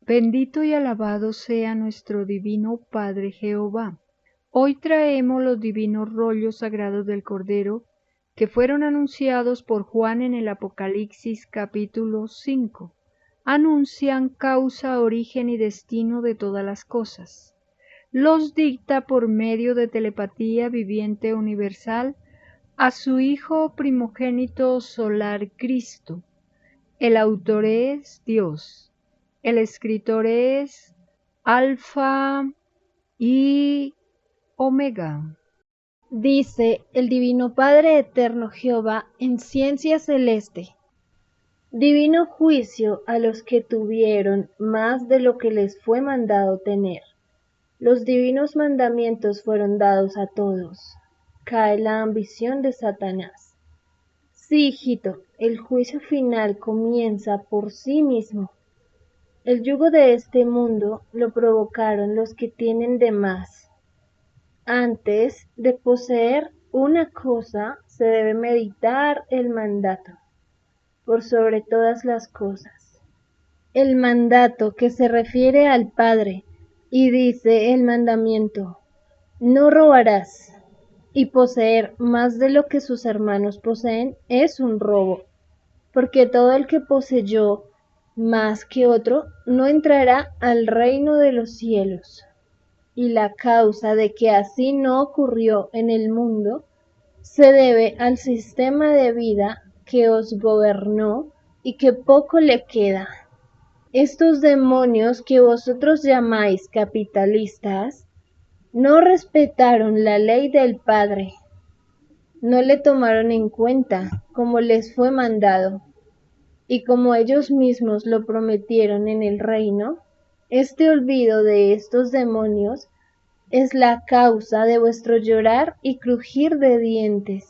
Bendito y alabado sea nuestro divino Padre Jehová. Hoy traemos los divinos rollos sagrados del Cordero que fueron anunciados por Juan en el Apocalipsis capítulo 5. Anuncian causa, origen y destino de todas las cosas. Los dicta por medio de telepatía viviente universal a su Hijo primogénito solar Cristo. El autor es Dios. El escritor es Alfa y Omega. Dice el Divino Padre Eterno Jehová en ciencia celeste: divino juicio a los que tuvieron más de lo que les fue mandado tener. Los divinos mandamientos fueron dados a todos. Cae la ambición de Satanás. Sí, hijito, el juicio final comienza por sí mismo. El yugo de este mundo lo provocaron los que tienen de más. Antes de poseer una cosa se debe meditar el mandato, por sobre todas las cosas. El mandato que se refiere al Padre, y dice el mandamiento: no robarás, y poseer más de lo que sus hermanos poseen es un robo, porque todo el que poseyó más que otro no entrará al reino de los cielos. Y la causa de que así no ocurrió en el mundo se debe al sistema de vida que os gobernó y que poco le queda. Estos demonios que vosotros llamáis capitalistas no respetaron la ley del Padre, no le tomaron en cuenta como les fue mandado, y como ellos mismos lo prometieron en el reino, este olvido de estos demonios es la causa de vuestro llorar y crujir de dientes.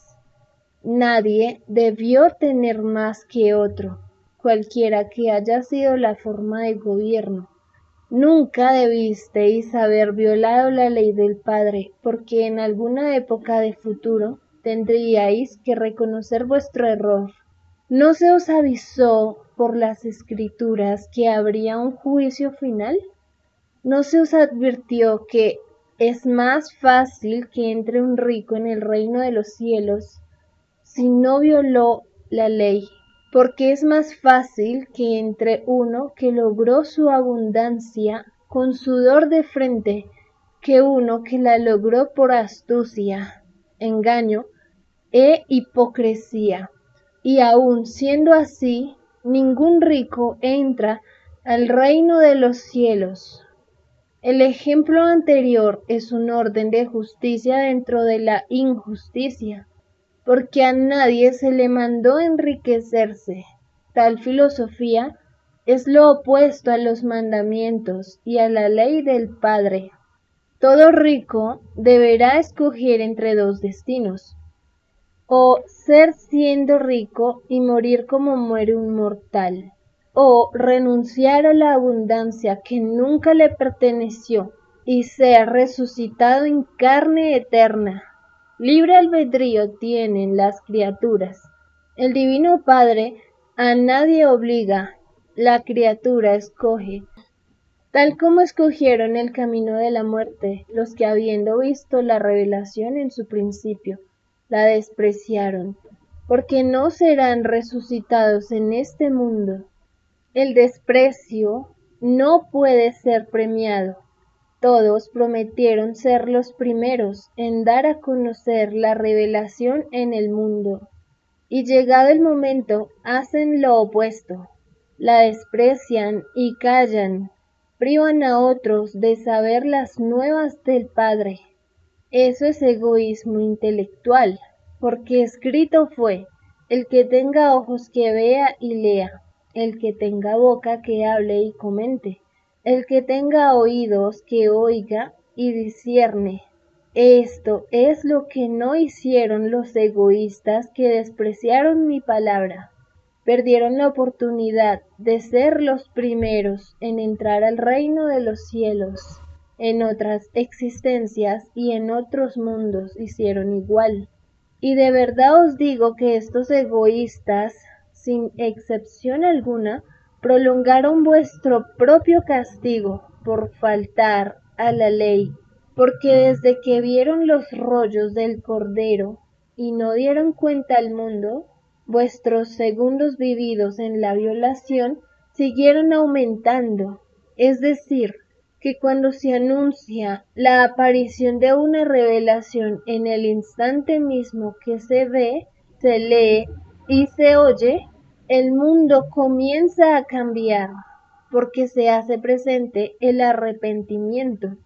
Nadie debió tener más que otro, cualquiera que haya sido la forma de gobierno. Nunca debisteis haber violado la ley del Padre, porque en alguna época de futuro tendríais que reconocer vuestro error. ¿No se os avisó por las Escrituras que habría un juicio final? ¿No se os advirtió que es más fácil que entre un rico en el reino de los cielos si no violó la ley? Porque es más fácil que entre uno que logró su abundancia con sudor de frente que uno que la logró por astucia, engaño e hipocresía. Y aun siendo así, ningún rico entra al reino de los cielos. El ejemplo anterior es un orden de justicia dentro de la injusticia, porque a nadie se le mandó enriquecerse. Tal filosofía es lo opuesto a los mandamientos y a la ley del Padre. Todo rico deberá escoger entre dos destinos: o ser siendo rico y morir como muere un mortal, o renunciar a la abundancia que nunca le perteneció y ser resucitado en carne eterna. Libre albedrío tienen las criaturas. El Divino Padre a nadie obliga, la criatura escoge. Tal como escogieron el camino de la muerte los que, habiendo visto la revelación en su principio, la despreciaron, porque no serán resucitados en este mundo. El desprecio no puede ser premiado. Todos prometieron ser los primeros en dar a conocer la revelación en el mundo, y llegado el momento hacen lo opuesto, la desprecian y callan, privan a otros de saber las nuevas del Padre. Eso es egoísmo intelectual, porque escrito fue: el que tenga ojos que vea y lea, el que tenga boca que hable y comente, el que tenga oídos que oiga y discierne. Esto es lo que no hicieron los egoístas que despreciaron mi palabra. Perdieron la oportunidad de ser los primeros en entrar al reino de los cielos. En otras existencias y en otros mundos hicieron igual. Y de verdad os digo que estos egoístas, sin excepción alguna, prolongaron vuestro propio castigo por faltar a la ley, porque desde que vieron los rollos del Cordero y no dieron cuenta al mundo, vuestros segundos vividos en la violación siguieron aumentando, es decir, que cuando se anuncia la aparición de una revelación en el instante mismo que se ve, se lee y se oye, el mundo comienza a cambiar, porque se hace presente el arrepentimiento,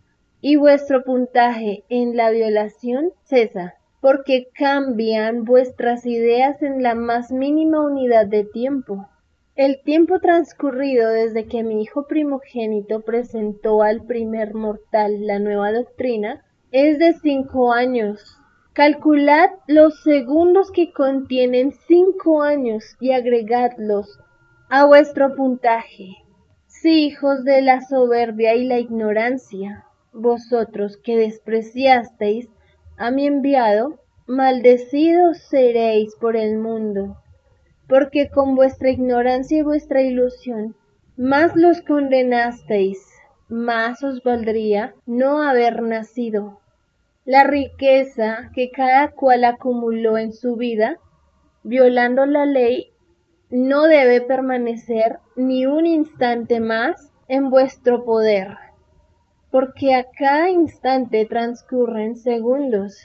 y vuestro puntaje en la violación cesa, porque cambian vuestras ideas en la más mínima unidad de tiempo. El tiempo transcurrido desde que mi hijo primogénito presentó al primer mortal la nueva doctrina es de 5 años. Calculad los segundos que contienen 5 años y agregadlos a vuestro puntaje. Sí, hijos de la soberbia y la ignorancia, vosotros que despreciasteis a mi enviado, maldecidos seréis por el mundo, porque con vuestra ignorancia y vuestra ilusión, más los condenasteis, más os valdría no haber nacido. La riqueza que cada cual acumuló en su vida, violando la ley, no debe permanecer ni un instante más en vuestro poder, porque a cada instante transcurren segundos,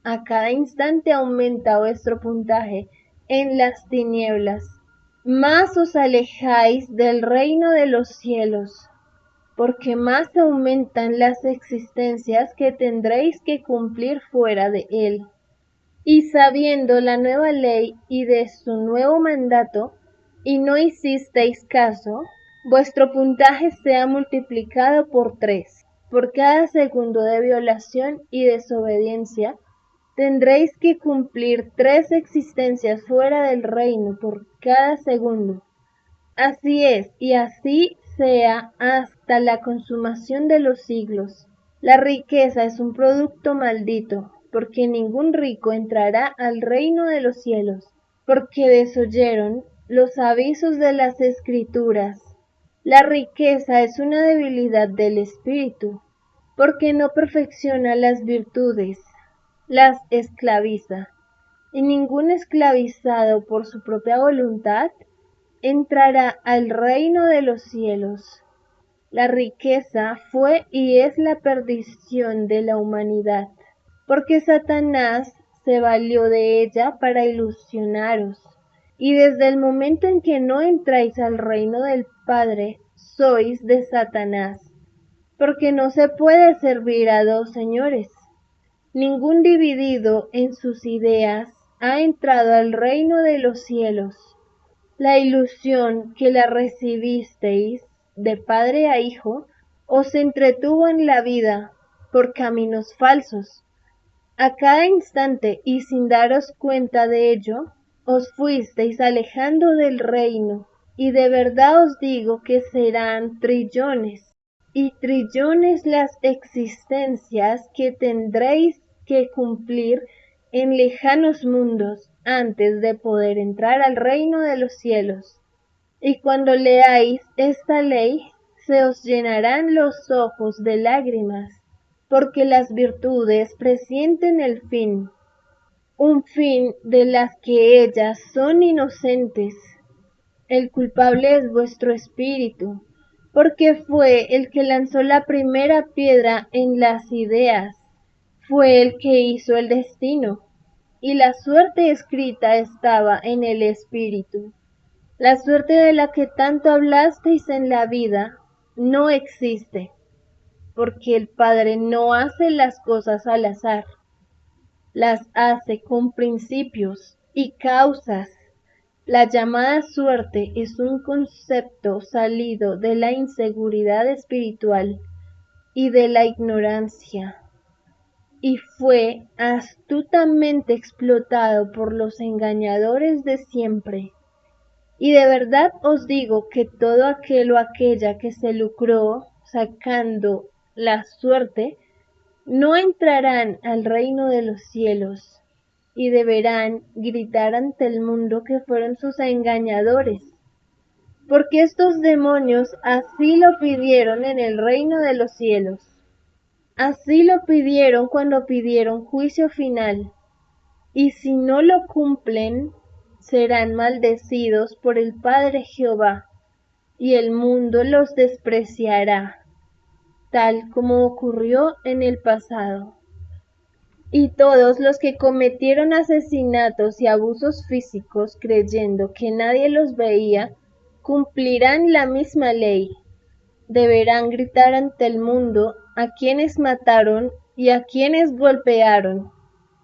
a cada instante aumenta vuestro puntaje en las tinieblas, más os alejáis del reino de los cielos, porque más aumentan las existencias que tendréis que cumplir fuera de él. Y sabiendo la nueva ley y de su nuevo mandato, y no hicisteis caso, vuestro puntaje sea multiplicado por 3. Por cada segundo de violación y desobediencia, tendréis que cumplir 3 existencias fuera del reino por cada segundo. Así es, y así sea hasta la consumación de los siglos. La riqueza es un producto maldito, porque ningún rico entrará al reino de los cielos, porque desoyeron los avisos de las Escrituras. La riqueza es una debilidad del espíritu, porque no perfecciona las virtudes, las esclaviza, y ningún esclavizado por su propia voluntad entrará al reino de los cielos. La riqueza fue y es la perdición de la humanidad, porque Satanás se valió de ella para ilusionaros, y desde el momento en que no entráis al reino del Padre, sois de Satanás, porque no se puede servir a 2 señores. Ningún dividido en sus ideas ha entrado al reino de los cielos. La ilusión que la recibisteis de padre a hijo os entretuvo en la vida por caminos falsos. A cada instante y sin daros cuenta de ello, os fuisteis alejando del reino, y de verdad os digo que serán trillones y trillones las existencias que tendréis que cumplir en lejanos mundos antes de poder entrar al reino de los cielos. Y cuando leáis esta ley, se os llenarán los ojos de lágrimas, porque las virtudes presienten el fin, un fin de las que ellas son inocentes. El culpable es vuestro espíritu, porque fue el que lanzó la primera piedra en las ideas, fue el que hizo el destino, y la suerte escrita estaba en el espíritu. La suerte de la que tanto hablasteis en la vida no existe, porque el Padre no hace las cosas al azar, las hace con principios y causas. La llamada suerte es un concepto salido de la inseguridad espiritual y de la ignorancia, y fue astutamente explotado por los engañadores de siempre. Y de verdad os digo que todo aquel o aquella que se lucró sacando la suerte, no entrarán al reino de los cielos, y deberán gritar ante el mundo que fueron sus engañadores. porque estos demonios así lo pidieron en el reino de los cielos. Así lo pidieron cuando pidieron juicio final, y si no lo cumplen, serán maldecidos por el Padre Jehová, y el mundo los despreciará, tal como ocurrió en el pasado. Y todos los que cometieron asesinatos y abusos físicos creyendo que nadie los veía, cumplirán la misma ley. Deberán gritar ante el mundo a quienes mataron y a quienes golpearon.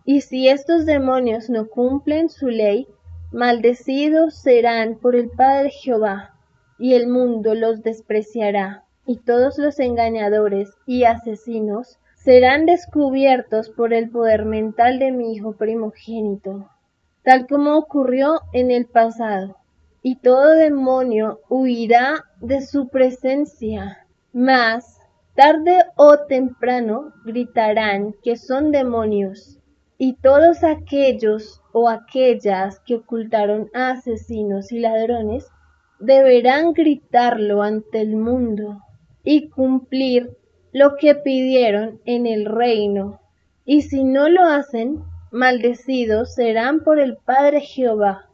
Y si estos demonios no cumplen su ley, maldecidos serán por el Padre Jehová, y el mundo los despreciará, y todos los engañadores y asesinos serán descubiertos por el poder mental de mi Hijo primogénito, tal como ocurrió en el pasado, y todo demonio huirá de su presencia. Mas, tarde o temprano, gritarán que son demonios, y todos aquellos o aquellas que ocultaron a asesinos y ladrones deberán gritarlo ante el mundo y cumplir lo que pidieron en el reino, y si no lo hacen, maldecidos serán por el Padre Jehová,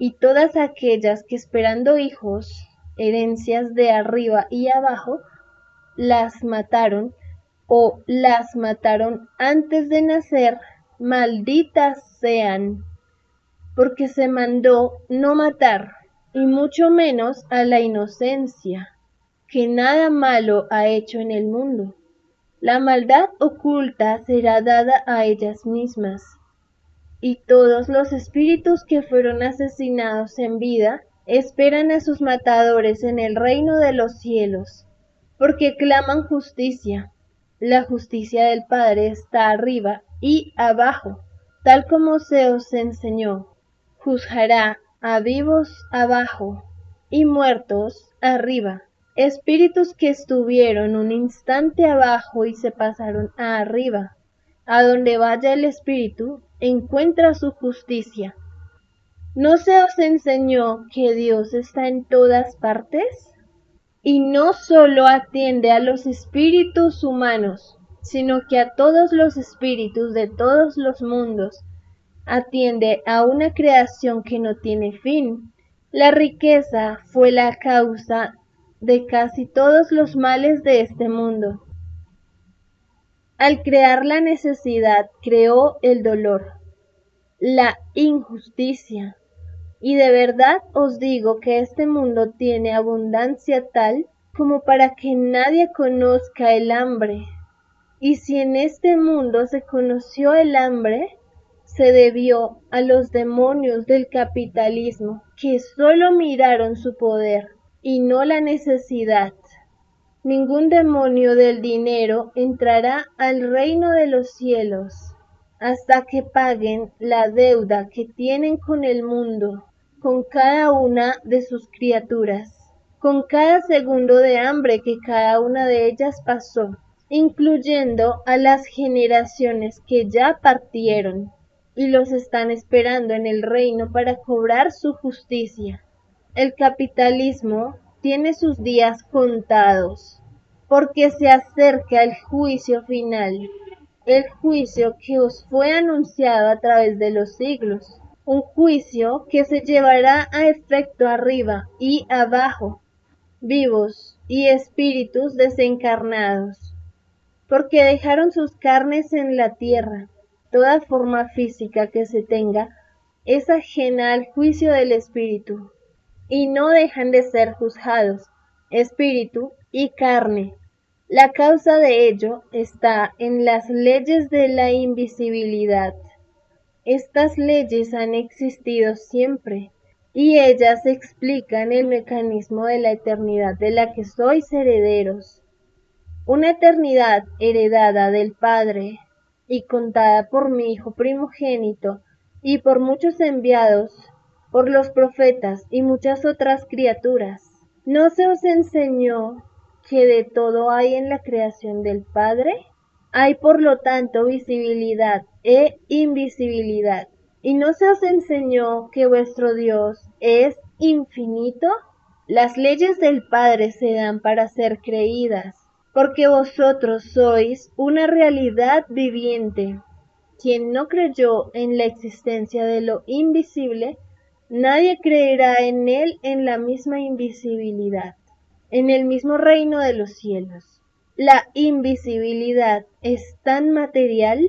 y todas aquellas que esperando hijos, herencias de arriba y abajo, las mataron o las mataron antes de nacer, malditas sean, porque se mandó no matar, y mucho menos a la inocencia, que nada malo ha hecho en el mundo. La maldad oculta será dada a ellas mismas, y todos los espíritus que fueron asesinados en vida esperan a sus matadores en el reino de los cielos, porque claman justicia. La justicia del Padre está arriba y abajo, tal como se os enseñó. Juzgará a vivos abajo y muertos arriba. Espíritus que estuvieron un instante abajo y se pasaron a arriba. A donde vaya el espíritu, encuentra su justicia. ¿No se os enseñó que Dios está en todas partes? Y no solo atiende a los espíritus humanos, sino que a todos los espíritus de todos los mundos. Atiende a una creación que no tiene fin. La riqueza fue la causa de casi todos los males de este mundo. Al crear la necesidad, creó el dolor, la injusticia. Y de verdad os digo que este mundo tiene abundancia tal como para que nadie conozca el hambre. Y si en este mundo se conoció el hambre, se debió a los demonios del capitalismo, que solo miraron su poder y no la necesidad. Ningún demonio del dinero entrará al reino de los cielos hasta que paguen la deuda que tienen con el mundo, con cada una de sus criaturas, con cada segundo de hambre que cada una de ellas pasó, incluyendo a las generaciones que ya partieron y los están esperando en el reino para cobrar su justicia. El capitalismo tiene sus días contados, porque se acerca el juicio final, el juicio que os fue anunciado a través de los siglos, un juicio que se llevará a efecto arriba y abajo, vivos y espíritus desencarnados, porque dejaron sus carnes en la tierra. Toda forma física que se tenga es ajena al juicio del espíritu, y no dejan de ser juzgados, espíritu y carne. La causa de ello está en las leyes de la invisibilidad. Estas leyes han existido siempre, y ellas explican el mecanismo de la eternidad de la que sois herederos. Una eternidad heredada del Padre y contada por mi Hijo primogénito y por muchos enviados, por los profetas y muchas otras criaturas. ¿No se os enseñó que de todo hay en la creación del Padre? Hay por lo tanto visibilidad e invisibilidad. ¿Y no se os enseñó que vuestro Dios es infinito? Las leyes del Padre se dan para ser creídas, porque vosotros sois una realidad viviente. Quien no creyó en la existencia de lo invisible, nadie creerá en él en la misma invisibilidad, en el mismo reino de los cielos. La invisibilidad es tan material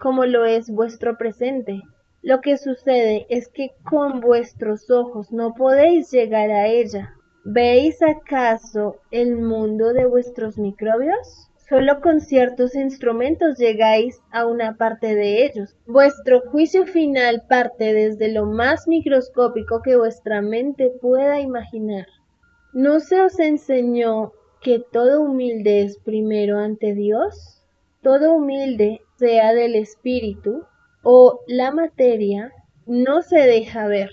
como lo es vuestro presente. Lo que sucede es que con vuestros ojos no podéis llegar a ella. ¿Veis acaso el mundo de vuestros microbios? Solo con ciertos instrumentos llegáis a una parte de ellos. Vuestro juicio final parte desde lo más microscópico que vuestra mente pueda imaginar. ¿No se os enseñó que todo humilde es primero ante Dios? Todo humilde, sea del espíritu o la materia, no se deja ver.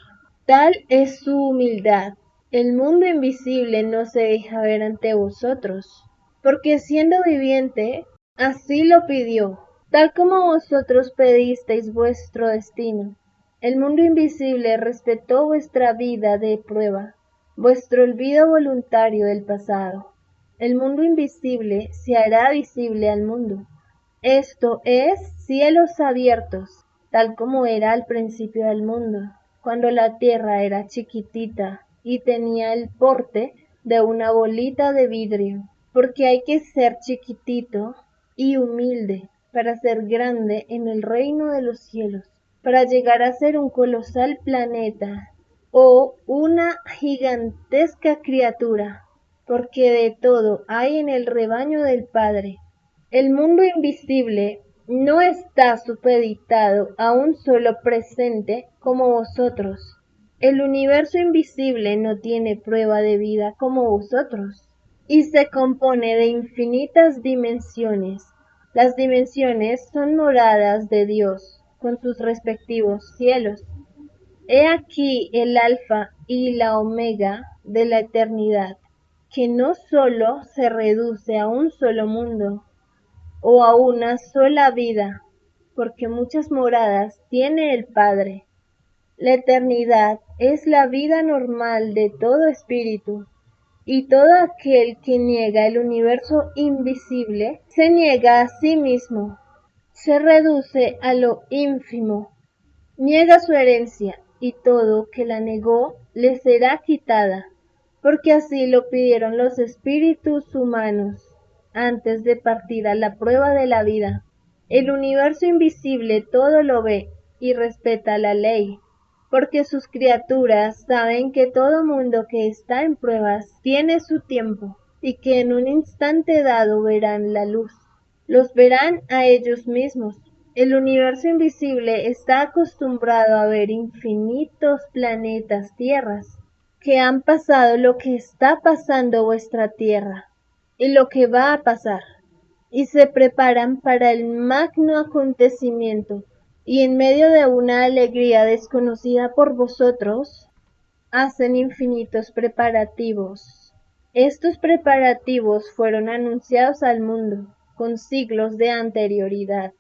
Tal es su humildad. El mundo invisible no se deja ver ante vosotros, porque siendo viviente, así lo pidió, tal como vosotros pedisteis vuestro destino. El mundo invisible respetó vuestra vida de prueba, vuestro olvido voluntario del pasado. El mundo invisible se hará visible al mundo. Esto es cielos abiertos, tal como era al principio del mundo, cuando la tierra era chiquitita y tenía el porte de una bolita de vidrio, porque hay que ser chiquitito y humilde para ser grande en el reino de los cielos, para llegar a ser un colosal planeta o una gigantesca criatura, porque de todo hay en el rebaño del Padre. El mundo invisible no está supeditado a un solo presente como vosotros. El universo invisible no tiene prueba de vida como vosotros, y se compone de infinitas dimensiones. Las dimensiones son moradas de Dios, con sus respectivos cielos. He aquí el alfa y la omega de la eternidad, que no sólo se reduce a un solo mundo, o a una sola vida, porque muchas moradas tiene el Padre. La eternidad es la vida normal de todo espíritu, y todo aquel que niega el universo invisible se niega a sí mismo, se reduce a lo ínfimo, niega su herencia, y todo que la negó le será quitada, porque así lo pidieron los espíritus humanos antes de partir a la prueba de la vida. El universo invisible todo lo ve y respeta la ley, porque sus criaturas saben que todo mundo que está en pruebas tiene su tiempo y que en un instante dado verán la luz. Los verán a ellos mismos. El universo invisible está acostumbrado a ver infinitos planetas, tierras, que han pasado lo que está pasando vuestra tierra y lo que va a pasar, y se preparan para el magno acontecimiento, y en medio de una alegría desconocida por vosotros, hacen infinitos preparativos. Estos preparativos fueron anunciados al mundo con siglos de anterioridad,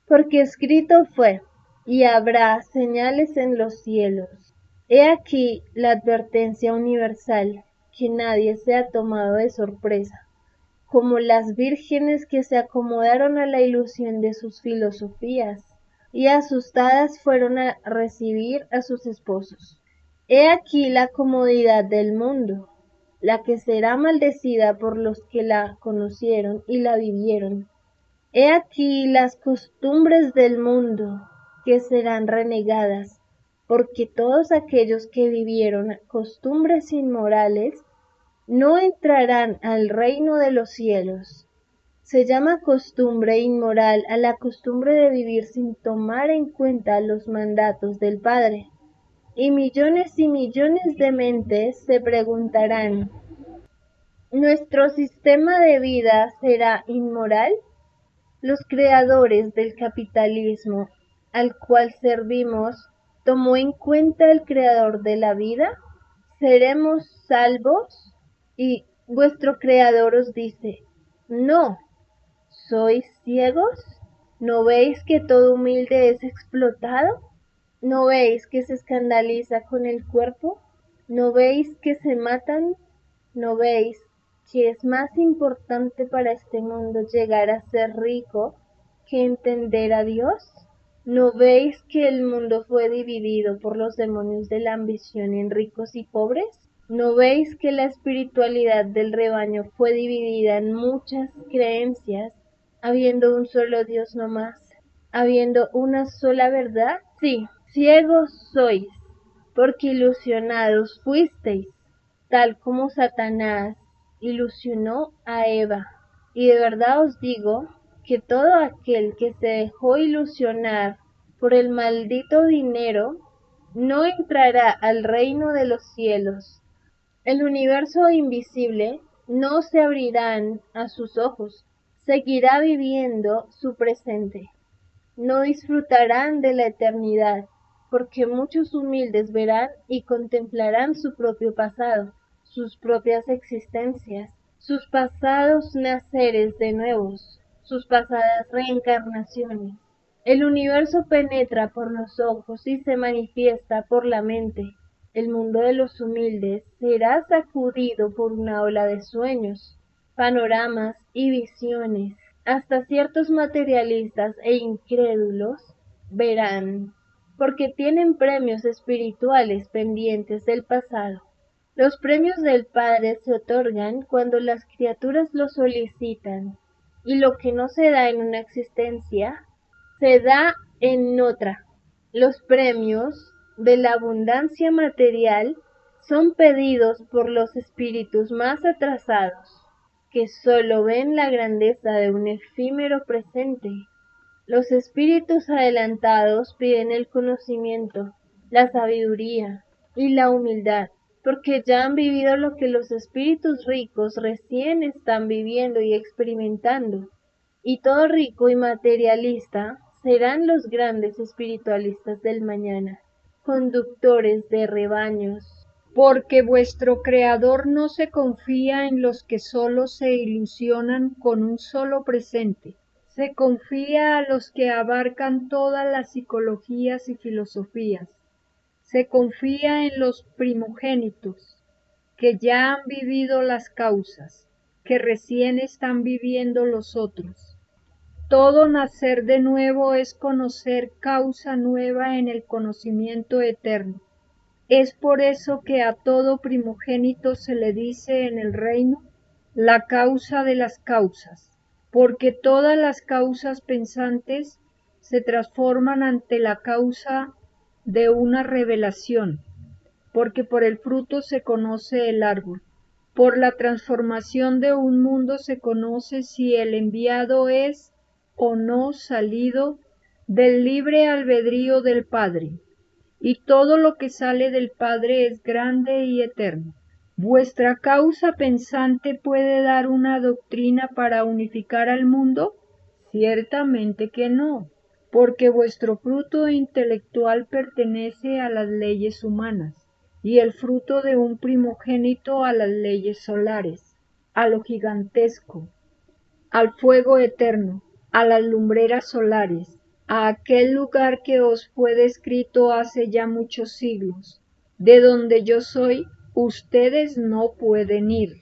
porque escrito fue, y habrá señales en los cielos. He aquí la advertencia universal, que nadie se ha tomado de sorpresa, como las vírgenes que se acomodaron a la ilusión de sus filosofías, y asustadas fueron a recibir a sus esposos. He aquí la comodidad del mundo, la que será maldecida por los que la conocieron y la vivieron. He aquí las costumbres del mundo, que serán renegadas, porque todos aquellos que vivieron costumbres inmorales no entrarán al reino de los cielos. Se llama costumbre inmoral a la costumbre de vivir sin tomar en cuenta los mandatos del Padre. Y millones de mentes se preguntarán, ¿nuestro sistema de vida será inmoral? Los creadores del capitalismo al cual servimos, ¿tomó en cuenta el creador de la vida? ¿Seremos salvos? Y vuestro creador os dice, no, ¿sois ciegos? ¿No veis que todo humilde es explotado? ¿No veis que se escandaliza con el cuerpo? ¿No veis que se matan? ¿No veis que es más importante para este mundo llegar a ser rico que entender a Dios? ¿No veis que el mundo fue dividido por los demonios de la ambición en ricos y pobres? ¿No veis que la espiritualidad del rebaño fue dividida en muchas creencias, habiendo un solo Dios no más, habiendo una sola verdad? Sí, ciegos sois, porque ilusionados fuisteis, tal como Satanás ilusionó a Eva. Y de verdad os digo que todo aquel que se dejó ilusionar por el maldito dinero no entrará al reino de los cielos. El universo invisible no se abrirán a sus ojos, seguirá viviendo su presente. No disfrutarán de la eternidad, porque muchos humildes verán y contemplarán su propio pasado, sus propias existencias, sus pasados naceres de nuevos, sus pasadas reencarnaciones. El universo penetra por los ojos y se manifiesta por la mente. El mundo de los humildes será sacudido por una ola de sueños, panoramas y visiones. Hasta ciertos materialistas e incrédulos verán, porque tienen premios espirituales pendientes del pasado. Los premios del Padre se otorgan cuando las criaturas lo solicitan, y lo que no se da en una existencia, se da en otra. Los premios de la abundancia material son pedidos por los espíritus más atrasados, que sólo ven la grandeza de un efímero presente. Los espíritus adelantados piden el conocimiento, la sabiduría y la humildad, porque ya han vivido lo que los espíritus ricos recién están viviendo y experimentando. Y todo rico y materialista serán los grandes espiritualistas del mañana, conductores de rebaños. Porque vuestro Creador no se confía en los que solo se ilusionan con un solo presente. Se confía a los que abarcan todas las psicologías y filosofías. Se confía en los primogénitos, que ya han vivido las causas, que recién están viviendo los otros. Todo nacer de nuevo es conocer causa nueva en el conocimiento eterno. Es por eso que a todo primogénito se le dice en el reino la causa de las causas, porque todas las causas pensantes se transforman ante la causa de una revelación, porque por el fruto se conoce el árbol. Por la transformación de un mundo se conoce si el enviado es o no salido del libre albedrío del Padre. Y todo lo que sale del Padre es grande y eterno. ¿Vuestra causa pensante puede dar una doctrina para unificar al mundo? Ciertamente que no, porque vuestro fruto intelectual pertenece a las leyes humanas, y el fruto de un primogénito a las leyes solares, a lo gigantesco, al fuego eterno, a las lumbreras solares, a aquel lugar que os fue descrito hace ya muchos siglos. De donde yo soy, ustedes no pueden ir,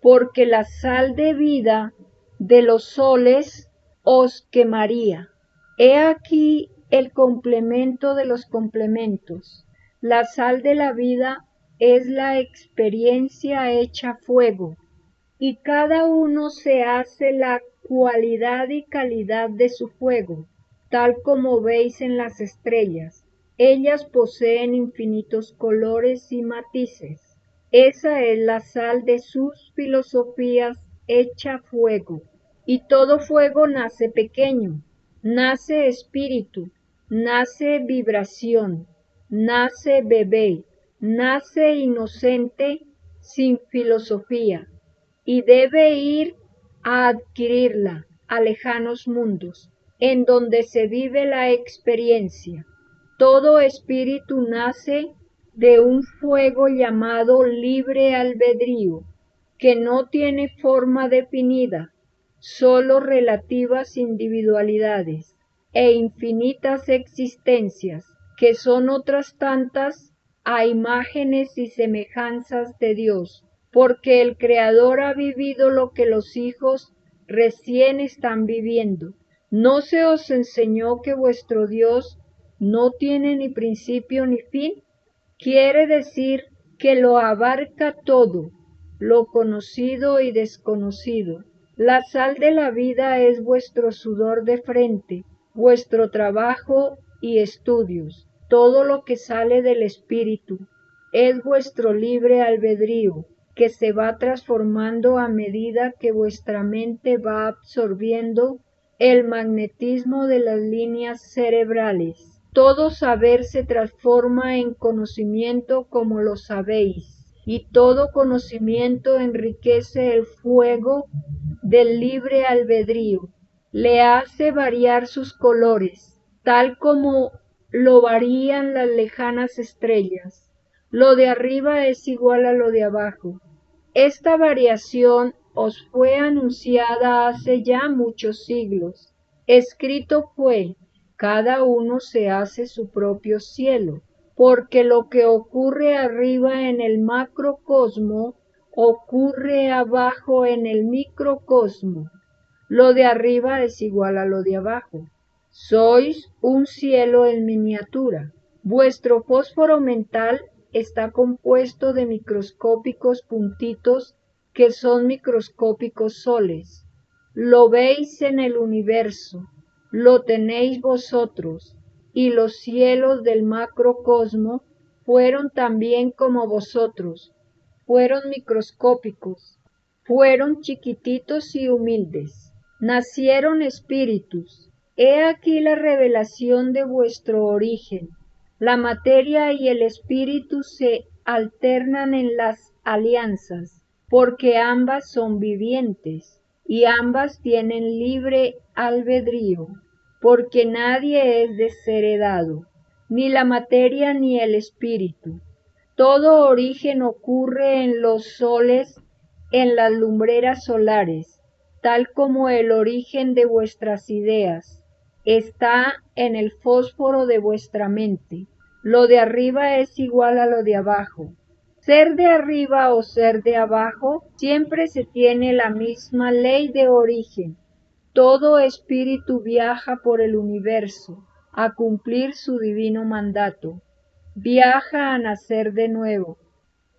porque la sal de vida de los soles os quemaría. He aquí el complemento de los complementos. La sal de la vida es la experiencia hecha fuego, y cada uno se hace la cualidad y calidad de su fuego, tal como veis en las estrellas. Ellas poseen infinitos colores y matices. Esa es la sal de sus filosofías hecha fuego. Y todo fuego nace pequeño, nace espíritu, nace vibración, nace bebé, nace inocente sin filosofía, y debe ir a adquirirla a lejanos mundos, en donde se vive la experiencia. Todo espíritu nace de un fuego llamado libre albedrío, que no tiene forma definida, solo relativas individualidades e infinitas existencias, que son otras tantas a imágenes y semejanzas de Dios, porque el Creador ha vivido lo que los hijos recién están viviendo. ¿No se os enseñó que vuestro Dios no tiene ni principio ni fin? Quiere decir que lo abarca todo, lo conocido y desconocido. La sal de la vida es vuestro sudor de frente, vuestro trabajo y estudios. Todo lo que sale del Espíritu es vuestro libre albedrío, que se va transformando a medida que vuestra mente va absorbiendo el magnetismo de las líneas cerebrales. Todo saber se transforma en conocimiento como lo sabéis, y todo conocimiento enriquece el fuego del libre albedrío, le hace variar sus colores, tal como lo varían las lejanas estrellas. Lo de arriba es igual a lo de abajo. Esta variación os fue anunciada hace ya muchos siglos. Escrito fue: cada uno se hace su propio cielo, porque lo que ocurre arriba en el macrocosmo ocurre abajo en el microcosmo. Lo de arriba es igual a lo de abajo. Sois un cielo en miniatura. Vuestro fósforo mental está compuesto de microscópicos puntitos que son microscópicos soles. Lo veis en el universo, lo tenéis vosotros, y los cielos del macrocosmo fueron también como vosotros, fueron microscópicos, fueron chiquititos y humildes. Nacieron espíritus. He aquí la revelación de vuestro origen. La materia y el espíritu se alternan en las alianzas, porque ambas son vivientes y ambas tienen libre albedrío, porque nadie es desheredado, ni la materia ni el espíritu. Todo origen ocurre en los soles, en las lumbreras solares, tal como el origen de vuestras ideas está en el fósforo de vuestra mente. Lo de arriba es igual a lo de abajo. Ser de arriba o ser de abajo, siempre se tiene la misma ley de origen. Todo espíritu viaja por el universo a cumplir su divino mandato. Viaja a nacer de nuevo,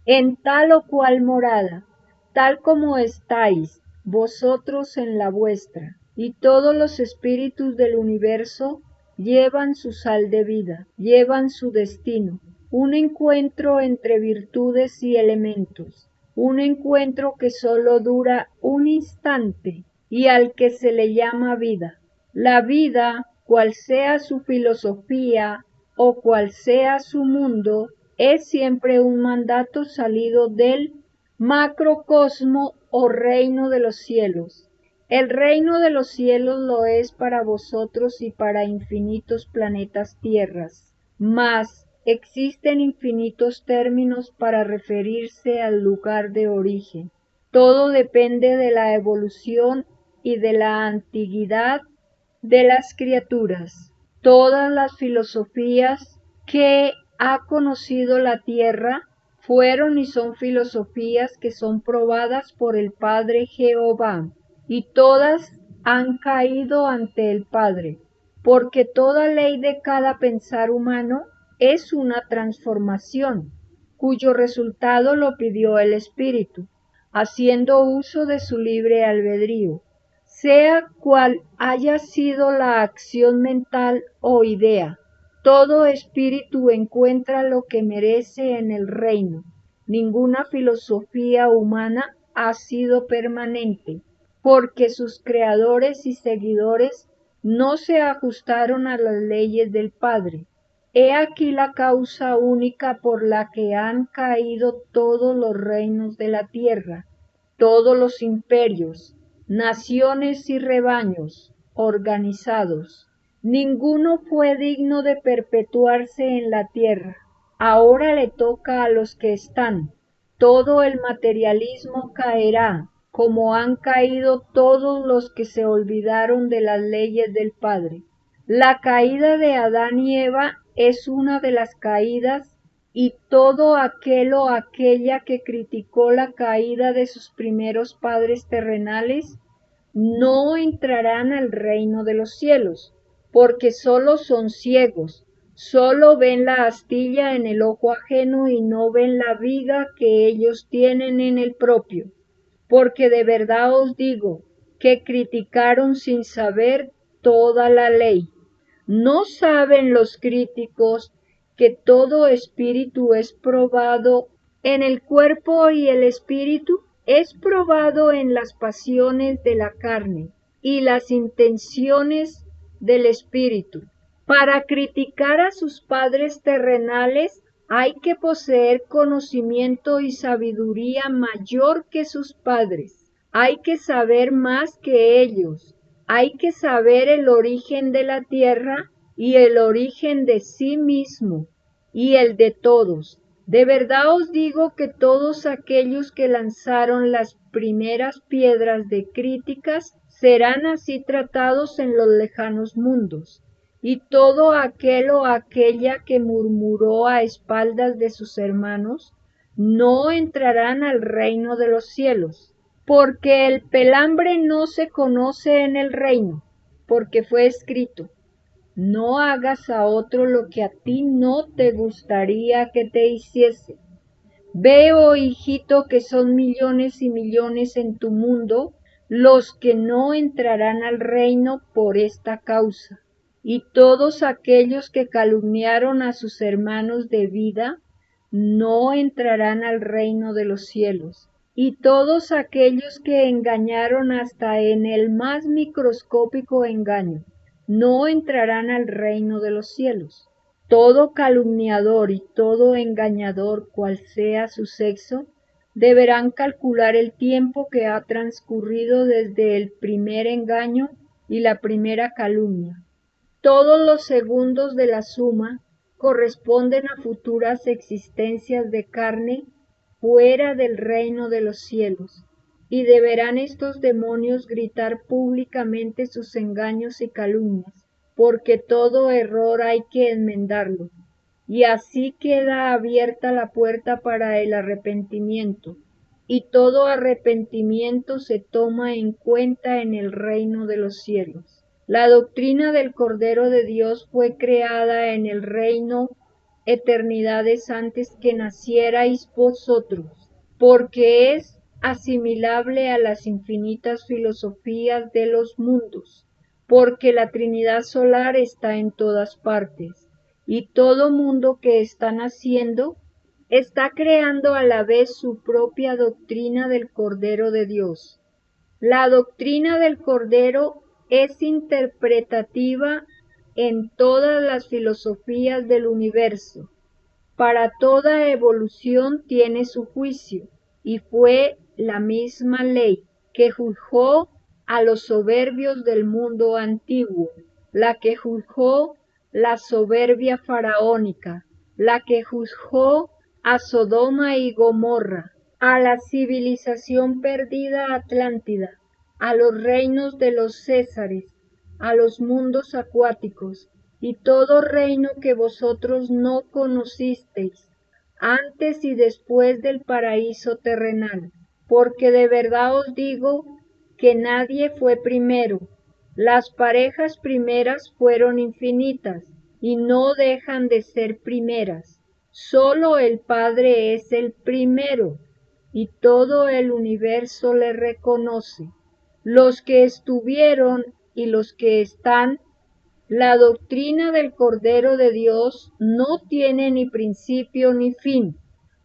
en tal o cual morada, tal como estáis vosotros en la vuestra, y todos los espíritus del universo llevan su sal de vida, llevan su destino, un encuentro entre virtudes y elementos, un encuentro que solo dura un instante y al que se le llama vida. La vida, cual sea su filosofía o cual sea su mundo, es siempre un mandato salido del macrocosmo o reino de los cielos. El reino de los cielos lo es para vosotros y para infinitos planetas tierras, mas existen infinitos términos para referirse al lugar de origen. Todo depende de la evolución y de la antiguidad de las criaturas. Todas las filosofías que ha conocido la tierra fueron y son filosofías que son probadas por el Padre Jehová, y todas han caído ante el Padre, porque toda ley de cada pensar humano es una transformación, cuyo resultado lo pidió el Espíritu, haciendo uso de su libre albedrío. Sea cual haya sido la acción mental o idea, todo espíritu encuentra lo que merece en el reino. Ninguna filosofía humana ha sido permanente, porque sus creadores y seguidores no se ajustaron a las leyes del Padre. He aquí la causa única por la que han caído todos los reinos de la tierra, todos los imperios, naciones y rebaños organizados. Ninguno fue digno de perpetuarse en la tierra. Ahora le toca a los que están. Todo el materialismo caerá, como han caído todos los que se olvidaron de las leyes del Padre. La caída de Adán y Eva es una de las caídas y todo aquel o aquella que criticó la caída de sus primeros padres terrenales no entrarán al reino de los cielos, porque solo son ciegos, solo ven la astilla en el ojo ajeno y no ven la viga que ellos tienen en el propio. Porque de verdad os digo que criticaron sin saber toda la ley. ¿No saben los críticos que todo espíritu es probado en el cuerpo y el espíritu es probado en las pasiones de la carne y las intenciones del espíritu? Para criticar a sus padres terrenales hay que poseer conocimiento y sabiduría mayor que sus padres. Hay que saber más que ellos. Hay que saber el origen de la tierra y el origen de sí mismo y el de todos. De verdad os digo que todos aquellos que lanzaron las primeras piedras de críticas serán así tratados en los lejanos mundos. Y todo aquel o aquella que murmuró a espaldas de sus hermanos no entrarán al reino de los cielos. Porque el pelambre no se conoce en el reino, porque fue escrito: no hagas a otro lo que a ti no te gustaría que te hiciese. Veo, hijito, que son millones y millones en tu mundo los que no entrarán al reino por esta causa. Y todos aquellos que calumniaron a sus hermanos de vida no entrarán al reino de los cielos. Y todos aquellos que engañaron hasta en el más microscópico engaño no entrarán al reino de los cielos. Todo calumniador y todo engañador, cual sea su sexo, deberán calcular el tiempo que ha transcurrido desde el primer engaño y la primera calumnia. Todos los segundos de la suma corresponden a futuras existencias de carne fuera del reino de los cielos, y deberán estos demonios gritar públicamente sus engaños y calumnias, porque todo error hay que enmendarlo, y así queda abierta la puerta para el arrepentimiento, y todo arrepentimiento se toma en cuenta en el reino de los cielos. La doctrina del Cordero de Dios fue creada en el reino eternidades antes que nacierais vosotros, porque es asimilable a las infinitas filosofías de los mundos, porque la Trinidad solar está en todas partes, y todo mundo que está naciendo está creando a la vez su propia doctrina del Cordero de Dios. La doctrina del Cordero es interpretativa en todas las filosofías del universo. Para toda evolución tiene su juicio, y fue la misma ley que juzgó a los soberbios del mundo antiguo, la que juzgó la soberbia faraónica, la que juzgó a Sodoma y Gomorra, a la civilización perdida atlántida, a los reinos de los Césares, a los mundos acuáticos, y todo reino que vosotros no conocisteis, antes y después del paraíso terrenal. Porque de verdad os digo que nadie fue primero. Las parejas primeras fueron infinitas, y no dejan de ser primeras. Solo el Padre es el primero, y todo el universo le reconoce. Los que estuvieron y los que están, la doctrina del Cordero de Dios no tiene ni principio ni fin,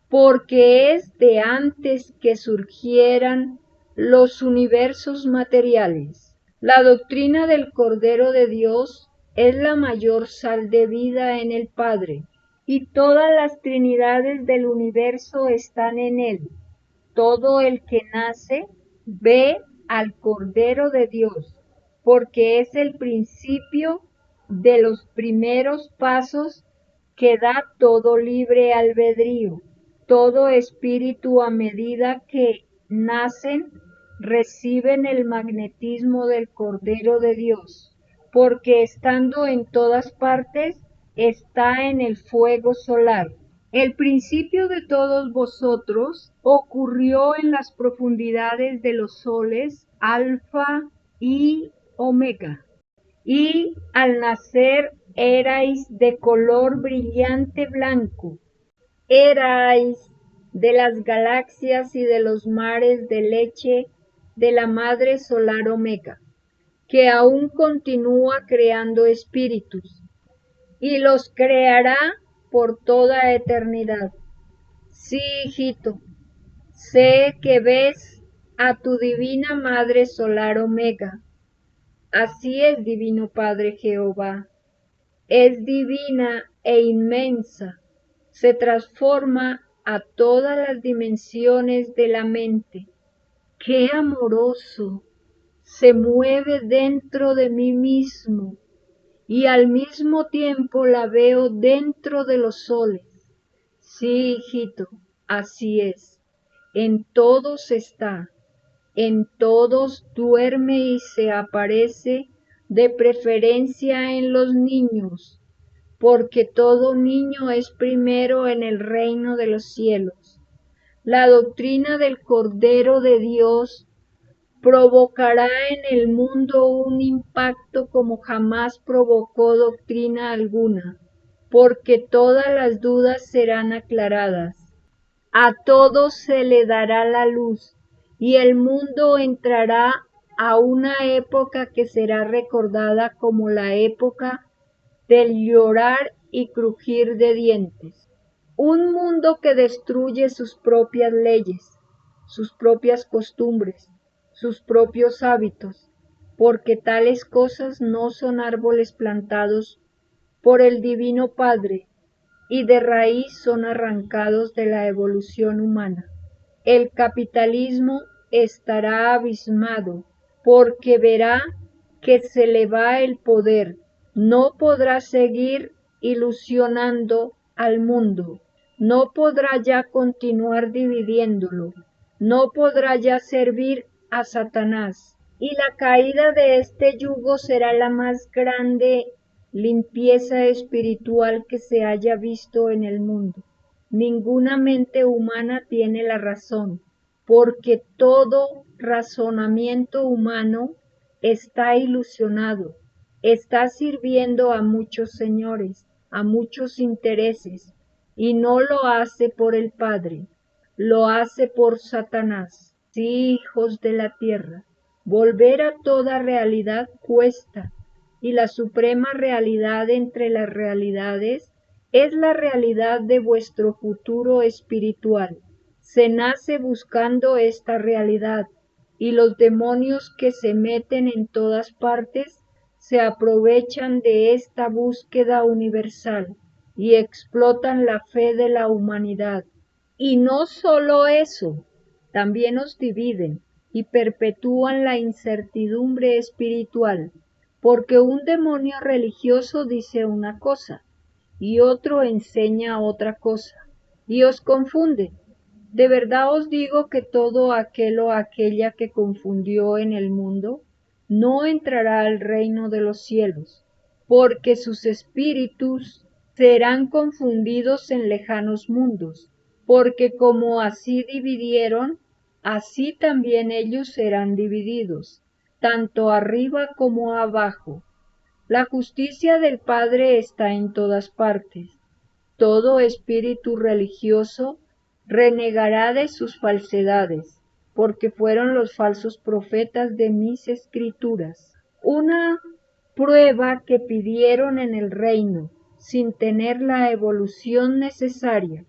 porque es de antes que surgieran los universos materiales. La doctrina del Cordero de Dios es la mayor sal de vida en el Padre, y todas las trinidades del universo están en él. Todo el que nace ve al Cordero de Dios, porque es el principio de los primeros pasos que da todo libre albedrío. Todo espíritu a medida que nacen reciben el magnetismo del Cordero de Dios, porque estando en todas partes está en el fuego solar. El principio de todos vosotros ocurrió en las profundidades de los soles Alfa y Omega, y al nacer erais de color brillante blanco, erais de las galaxias y de los mares de leche de la madre solar Omega, que aún continúa creando espíritus, y los creará por toda eternidad. Sí, hijito, sé que ves a tu divina Madre Solar Omega. Así es, Divino Padre Jehová. Es divina e inmensa. Se transforma a todas las dimensiones de la mente. ¡Qué amoroso! Se mueve dentro de mí mismo y al mismo tiempo la veo dentro de los soles. Sí, hijito, así es. En todos está, en todos duerme y se aparece, de preferencia en los niños, porque todo niño es primero en el reino de los cielos. La doctrina del Cordero de Dios provocará en el mundo un impacto como jamás provocó doctrina alguna, porque todas las dudas serán aclaradas. A todos se le dará la luz, y el mundo entrará a una época que será recordada como la época del llorar y crujir de dientes. Un mundo que destruye sus propias leyes, sus propias costumbres, sus propios hábitos, porque tales cosas no son árboles plantados por el Divino Padre y de raíz son arrancados de la evolución humana. El capitalismo estará abismado porque verá que se le va el poder, no podrá seguir ilusionando al mundo, no podrá ya continuar dividiéndolo, no podrá ya servir a Satanás, y la caída de este yugo será la más grande limpieza espiritual que se haya visto en el mundo. Ninguna mente humana tiene la razón, porque todo razonamiento humano está ilusionado, está sirviendo a muchos señores, a muchos intereses, y no lo hace por el Padre, lo hace por Satanás. Sí, hijos de la tierra, volver a toda realidad cuesta, y la suprema realidad entre las realidades es la realidad de vuestro futuro espiritual. Se nace buscando esta realidad, y los demonios que se meten en todas partes se aprovechan de esta búsqueda universal y explotan la fe de la humanidad. Y no solo eso, también os dividen y perpetúan la incertidumbre espiritual, porque un demonio religioso dice una cosa y otro enseña otra cosa, y os confunde. De verdad os digo que todo aquel o aquella que confundió en el mundo no entrará al reino de los cielos, porque sus espíritus serán confundidos en lejanos mundos, porque como así dividieron, así también ellos serán divididos, tanto arriba como abajo. La justicia del Padre está en todas partes. Todo espíritu religioso renegará de sus falsedades, porque fueron los falsos profetas de mis escrituras. Una prueba que pidieron en el reino, sin tener la evolución necesaria.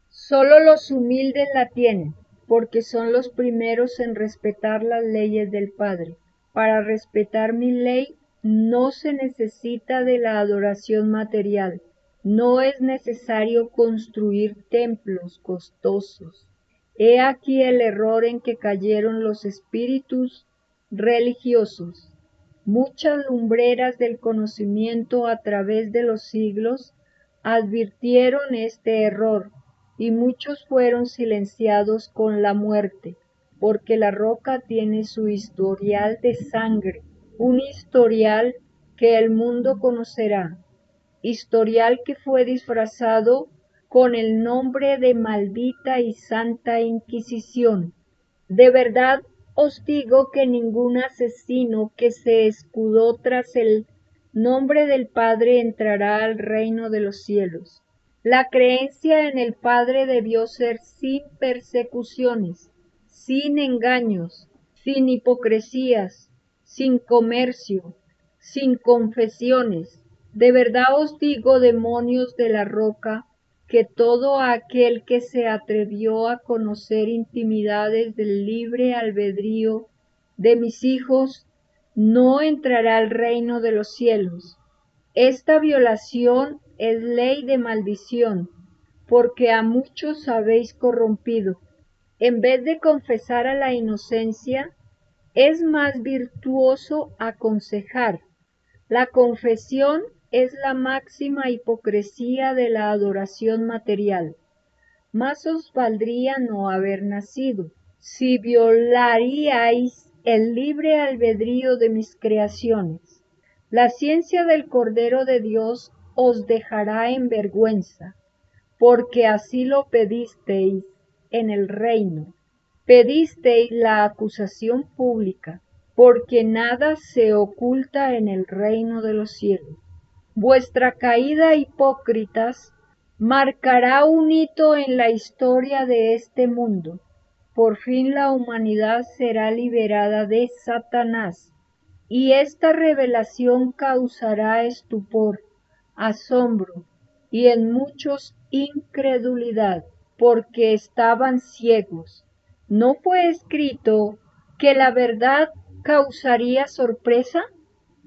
Solo los humildes la tienen, porque son los primeros en respetar las leyes del Padre. Para respetar mi ley no se necesita de la adoración material. No es necesario construir templos costosos. He aquí el error en que cayeron los espíritus religiosos. Muchas lumbreras del conocimiento a través de los siglos advirtieron este error, y muchos fueron silenciados con la muerte, porque la roca tiene su historial de sangre, un historial que el mundo conocerá, historial que fue disfrazado con el nombre de maldita y santa Inquisición. De verdad os digo que ningún asesino que se escudó tras el nombre del Padre entrará al reino de los cielos. La creencia en el Padre debió ser sin persecuciones, sin engaños, sin hipocresías, sin comercio, sin confesiones. De verdad os digo, demonios de la roca, que todo aquel que se atrevió a conocer intimidades del libre albedrío de mis hijos no entrará al reino de los cielos. Esta violación es ley de maldición, porque a muchos habéis corrompido. En vez de confesar a la inocencia, es más virtuoso aconsejar. La confesión es la máxima hipocresía de la adoración material. Más os valdría no haber nacido. Si violaríais el libre albedrío de mis creaciones, la ciencia del Cordero de Dios os dejará en vergüenza, porque así lo pedisteis en el reino. Pedisteis la acusación pública, porque nada se oculta en el reino de los cielos. Vuestra caída, hipócritas, marcará un hito en la historia de este mundo. Por fin la humanidad será liberada de Satanás, y esta revelación causará estupor, asombro y en muchos incredulidad, porque estaban ciegos. ¿No fue escrito que la verdad causaría sorpresa,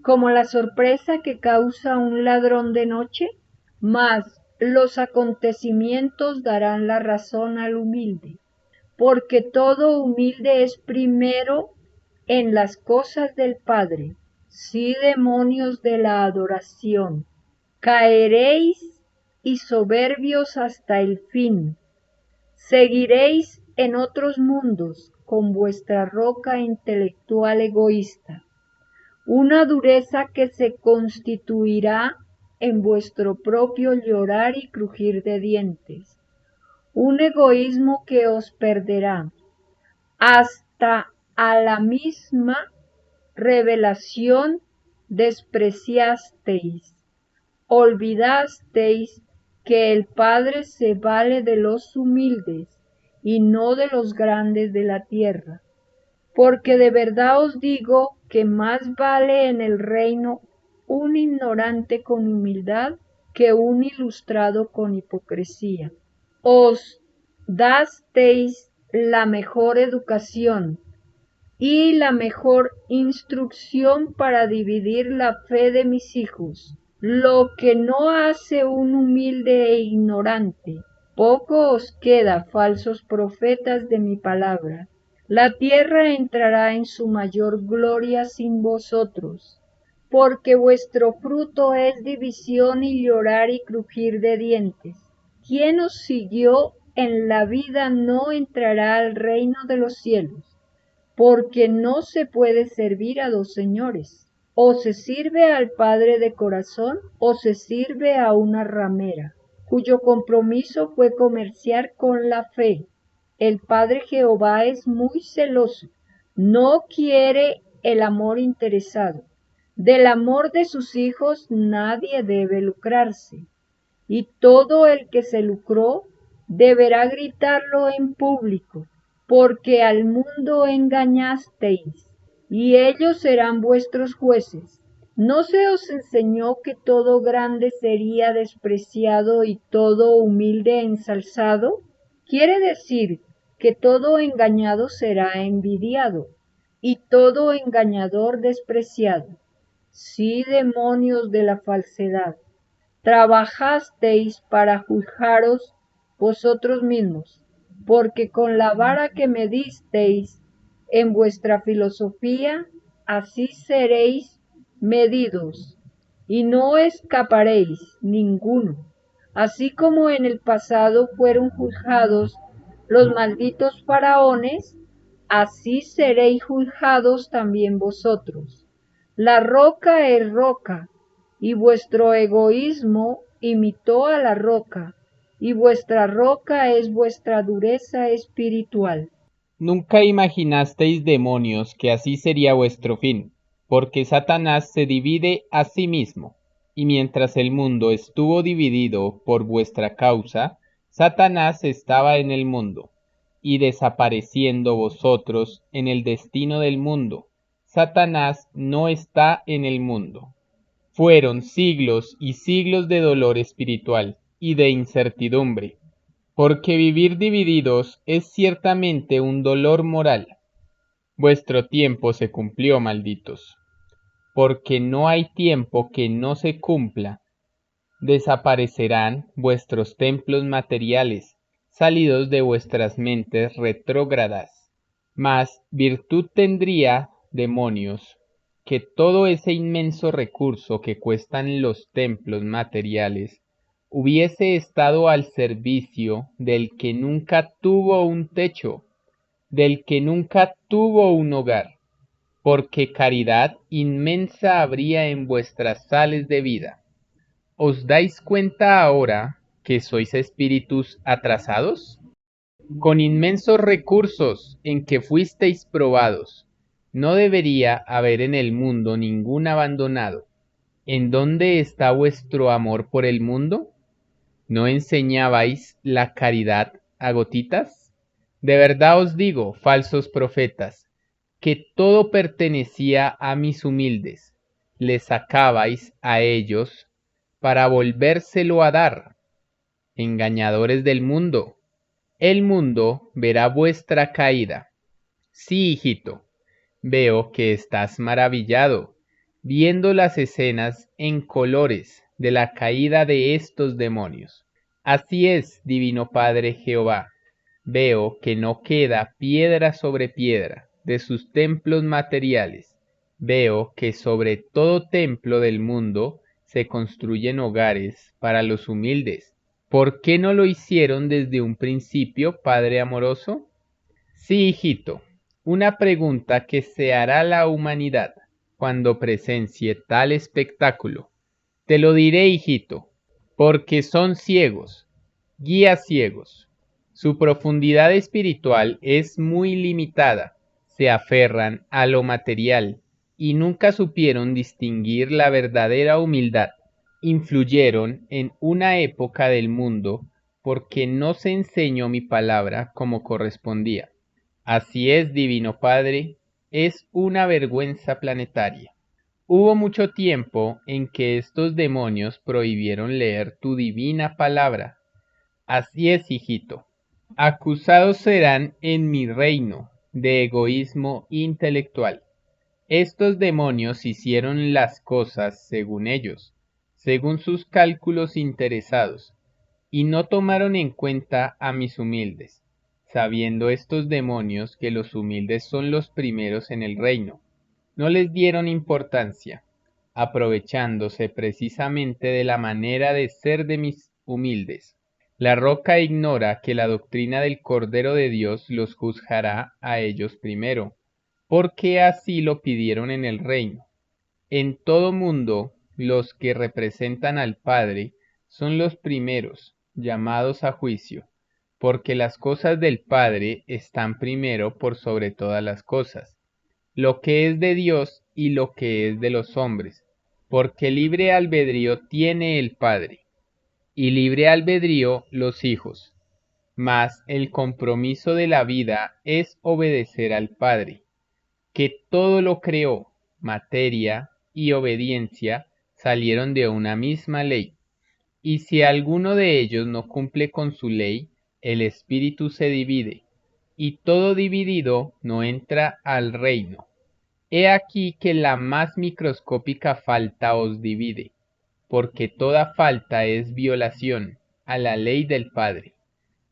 como la sorpresa que causa un ladrón de noche? Mas los acontecimientos darán la razón al humilde, porque todo humilde es primero en las cosas del Padre. Sí, demonios de la adoración, caeréis y soberbios hasta el fin. Seguiréis en otros mundos con vuestra roca intelectual egoísta, una dureza que se constituirá en vuestro propio llorar y crujir de dientes, un egoísmo que os perderá. Hasta a la misma revelación despreciasteis, olvidasteis que el Padre se vale de los humildes y no de los grandes de la tierra, porque de verdad os digo que más vale en el reino un ignorante con humildad que un ilustrado con hipocresía. Os dasteis la mejor educación y la mejor instrucción para dividir la fe de mis hijos, lo que no hace un humilde e ignorante. Poco os queda, falsos profetas de mi palabra. La tierra entrará en su mayor gloria sin vosotros, porque vuestro fruto es división y llorar y crujir de dientes. Quien os siguió en la vida no entrará al reino de los cielos, porque no se puede servir a dos señores. O se sirve al Padre de corazón, o se sirve a una ramera, cuyo compromiso fue comerciar con la fe. El Padre Jehová es muy celoso, no quiere el amor interesado. Del amor de sus hijos nadie debe lucrarse, y todo el que se lucró deberá gritarlo en público, porque al mundo engañasteis, y ellos serán vuestros jueces. ¿No se os enseñó que todo grande sería despreciado y todo humilde ensalzado? Quiere decir que todo engañado será envidiado, y todo engañador despreciado. Sí, demonios de la falsedad, trabajasteis para juzgaros vosotros mismos, porque con la vara que me disteis en vuestra filosofía, así seréis medidos, y no escaparéis ninguno. Así como en el pasado fueron juzgados los malditos faraones, así seréis juzgados también vosotros. La roca es roca, y vuestro egoísmo imitó a la roca, y vuestra roca es vuestra dureza espiritual. Nunca imaginasteis, demonios, que así sería vuestro fin, porque Satanás se divide a sí mismo, y mientras el mundo estuvo dividido por vuestra causa, Satanás estaba en el mundo, y desapareciendo vosotros en el destino del mundo, Satanás no está en el mundo. Fueron siglos y siglos de dolor espiritual y de incertidumbre, porque vivir divididos es ciertamente un dolor moral. Vuestro tiempo se cumplió, malditos, porque no hay tiempo que no se cumpla. Desaparecerán vuestros templos materiales, salidos de vuestras mentes retrógradas. Mas virtud tendría, demonios, que todo ese inmenso recurso que cuestan los templos materiales hubiese estado al servicio del que nunca tuvo un techo, del que nunca tuvo un hogar, porque caridad inmensa habría en vuestras sales de vida. ¿Os dais cuenta ahora que sois espíritus atrasados? Con inmensos recursos en que fuisteis probados, no debería haber en el mundo ningún abandonado. ¿En dónde está vuestro amor por el mundo? ¿No enseñabais la caridad a gotitas? De verdad os digo, falsos profetas, que todo pertenecía a mis humildes. Les sacabais a ellos para volvérselo a dar. Engañadores del mundo, el mundo verá vuestra caída. Sí, hijito, veo que estás maravillado, viendo las escenas en colores de la caída de estos demonios. Así es, Divino Padre Jehová, veo que no queda piedra sobre piedra de sus templos materiales. Veo que sobre todo templo del mundo se construyen hogares para los humildes. ¿Por qué no lo hicieron desde un principio, Padre amoroso? Sí, hijito, una pregunta que se hará la humanidad cuando presencie tal espectáculo. Te lo diré, hijito, porque son ciegos, guías ciegos. Su profundidad espiritual es muy limitada, se aferran a lo material y nunca supieron distinguir la verdadera humildad. Influyeron en una época del mundo porque no se enseñó mi palabra como correspondía. Así es, Divino Padre, es una vergüenza planetaria. Hubo mucho tiempo en que estos demonios prohibieron leer tu divina palabra. Así es, hijito. Acusados serán en mi reino de egoísmo intelectual. Estos demonios hicieron las cosas según ellos, según sus cálculos interesados, y no tomaron en cuenta a mis humildes, sabiendo estos demonios que los humildes son los primeros en el reino. No les dieron importancia, aprovechándose precisamente de la manera de ser de mis humildes. La roca ignora que la doctrina del Cordero de Dios los juzgará a ellos primero, porque así lo pidieron en el reino. En todo mundo, los que representan al Padre son los primeros, llamados a juicio, porque las cosas del Padre están primero por sobre todas las cosas, lo que es de Dios y lo que es de los hombres, porque libre albedrío tiene el Padre, y libre albedrío los hijos, mas el compromiso de la vida es obedecer al Padre, que todo lo creó, materia y obediencia salieron de una misma ley, y si alguno de ellos no cumple con su ley, el espíritu se divide, y todo dividido no entra al reino. He aquí que la más microscópica falta os divide, porque toda falta es violación a la ley del Padre.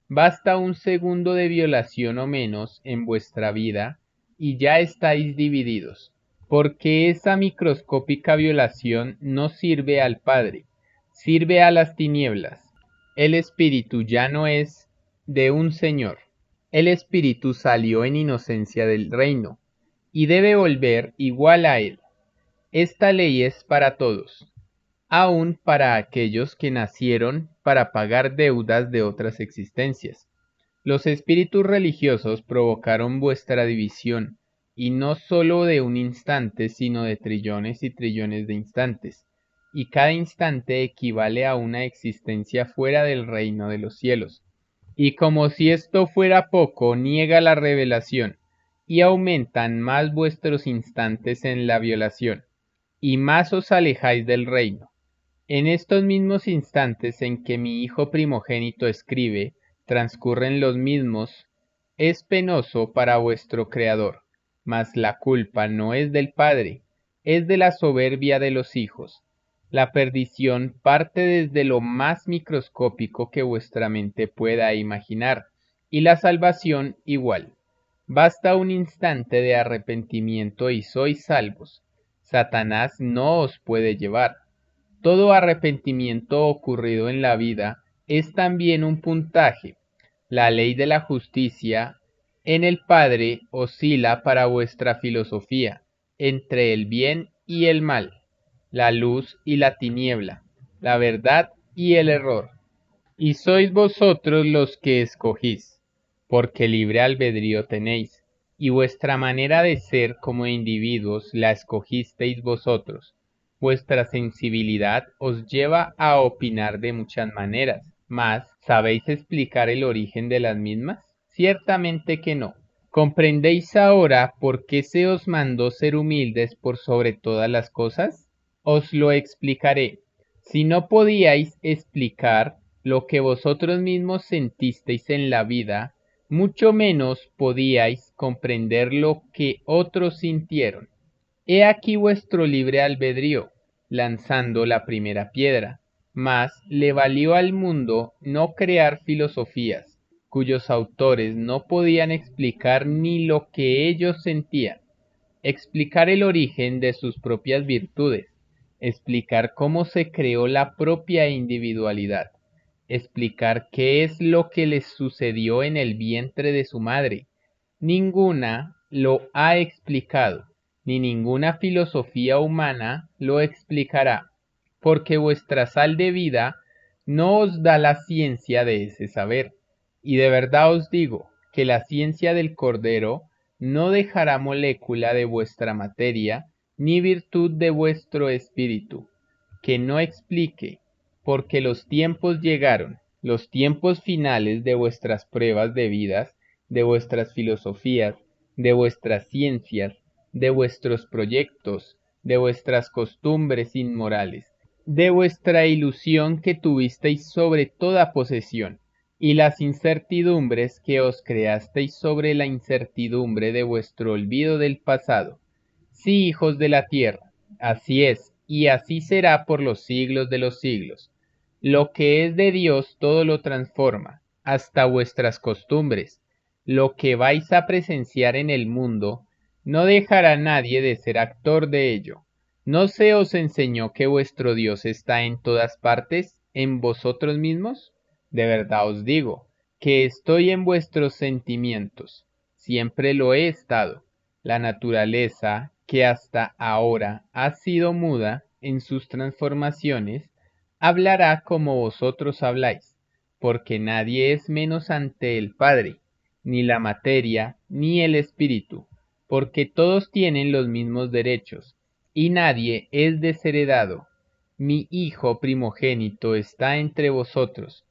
Basta un segundo de violación o menos en vuestra vida y ya estáis divididos, porque esa microscópica violación no sirve al Padre, sirve a las tinieblas. El espíritu ya no es de un Señor. El espíritu salió en inocencia del reino y debe volver igual a él. Esta ley es para todos. aun para aquellos que nacieron para pagar deudas de otras existencias. Los espíritus religiosos provocaron vuestra división, y no sólo de un instante, sino de trillones y trillones de instantes, y cada instante equivale a una existencia fuera del reino de los cielos. Y como si esto fuera poco, niega la revelación, y aumentan más vuestros instantes en la violación, y más os alejáis del reino. En estos mismos instantes en que mi hijo primogénito escribe, transcurren los mismos, es penoso para vuestro Creador, mas la culpa no es del Padre, es de la soberbia de los hijos. La perdición parte desde lo más microscópico que vuestra mente pueda imaginar, y la salvación igual. Basta un instante de arrepentimiento y sois salvos. Satanás no os puede llevar. Todo arrepentimiento ocurrido en la vida es también un puntaje. La ley de la justicia en el Padre oscila para vuestra filosofía, entre el bien y el mal, la luz y la tiniebla, la verdad y el error. Y sois vosotros los que escogís, porque libre albedrío tenéis, y vuestra manera de ser como individuos la escogisteis vosotros. Vuestra sensibilidad os lleva a opinar de muchas maneras, mas ¿sabéis explicar el origen de las mismas? Ciertamente que no. ¿Comprendéis ahora por qué se os mandó ser humildes por sobre todas las cosas? Os lo explicaré. Si no podíais explicar lo que vosotros mismos sentisteis en la vida, mucho menos podíais comprender lo que otros sintieron. He aquí vuestro libre albedrío, lanzando la primera piedra, mas le valió al mundo no crear filosofías, cuyos autores no podían explicar ni lo que ellos sentían, explicar el origen de sus propias virtudes, explicar cómo se creó la propia individualidad, explicar qué es lo que les sucedió en el vientre de su madre. Ninguna lo ha explicado, ni ninguna filosofía humana lo explicará, porque vuestra sal de vida no os da la ciencia de ese saber. Y de verdad os digo que la ciencia del Cordero no dejará molécula de vuestra materia, ni virtud de vuestro espíritu, que no explique, porque los tiempos llegaron, los tiempos finales de vuestras pruebas de vidas, de vuestras filosofías, de vuestras ciencias, de vuestros proyectos, de vuestras costumbres inmorales, de vuestra ilusión que tuvisteis sobre toda posesión, y las incertidumbres que os creasteis sobre la incertidumbre de vuestro olvido del pasado. Sí, hijos de la tierra, así es, y así será por los siglos de los siglos. Lo que es de Dios todo lo transforma, hasta vuestras costumbres. Lo que vais a presenciar en el mundo, no dejará nadie de ser actor de ello. ¿No se os enseñó que vuestro Dios está en todas partes, en vosotros mismos? De verdad os digo, que estoy en vuestros sentimientos. Siempre lo he estado. La naturaleza, que hasta ahora ha sido muda en sus transformaciones, hablará como vosotros habláis, porque nadie es menos ante el Padre, ni la materia, ni el espíritu, porque todos tienen los mismos derechos, y nadie es desheredado. Mi hijo primogénito está entre vosotros,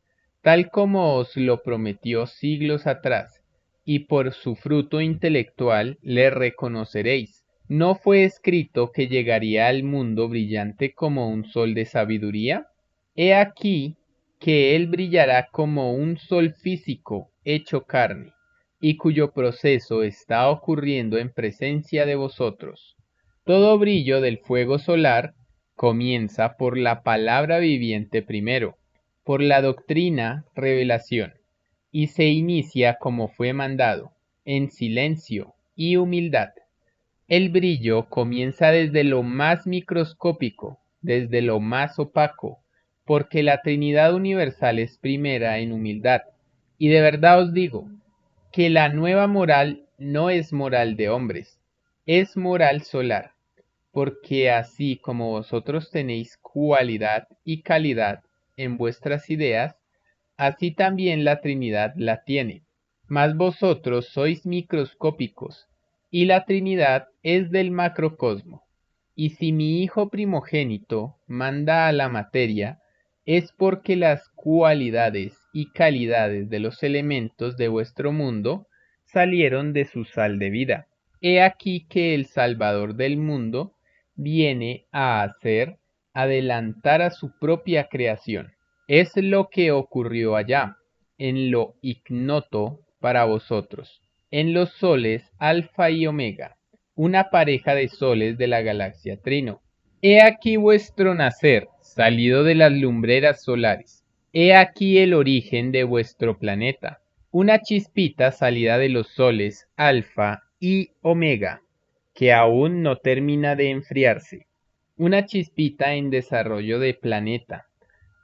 tal como os lo prometió siglos atrás, y por su fruto intelectual le reconoceréis. ¿No fue escrito que llegaría al mundo brillante como un sol de sabiduría? He aquí que él brillará como un sol físico hecho carne, y cuyo proceso está ocurriendo en presencia de vosotros. Todo brillo del fuego solar comienza por la palabra viviente primero, por la doctrina revelación, y se inicia como fue mandado, en silencio y humildad. El brillo comienza desde lo más microscópico, desde lo más opaco, porque la Trinidad Universal es primera en humildad. Y de verdad os digo, que la nueva moral no es moral de hombres, es moral solar. porque así como vosotros tenéis cualidad y calidad en vuestras ideas, así también la Trinidad la tiene. Mas vosotros sois microscópicos, y la Trinidad es del macrocosmo. Y si mi Hijo primogénito manda a la materia, es porque las cualidades y calidades de los elementos de vuestro mundo salieron de su sal de vida. He aquí que el Salvador del mundo viene a adelantar a su propia creación. Es lo que ocurrió allá, en lo ignoto para vosotros, en los soles Alfa y Omega, una pareja de soles de la galaxia Trino. He aquí vuestro nacer, salido de las lumbreras solares. He aquí el origen de vuestro planeta, una chispita salida de los soles Alfa y Omega, que aún no termina de enfriarse. Una chispita en desarrollo de planeta,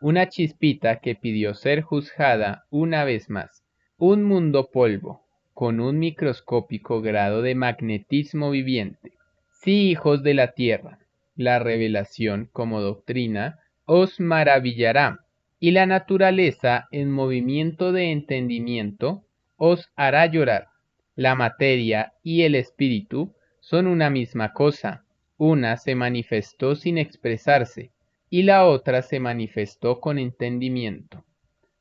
una chispita que pidió ser juzgada una vez más. Un mundo polvo, con un microscópico grado de magnetismo viviente. Sí, hijos de la tierra, la revelación como doctrina os maravillará, y la naturaleza en movimiento de entendimiento os hará llorar. La materia y el espíritu son una misma cosa. Una se manifestó sin expresarse, y la otra se manifestó con entendimiento.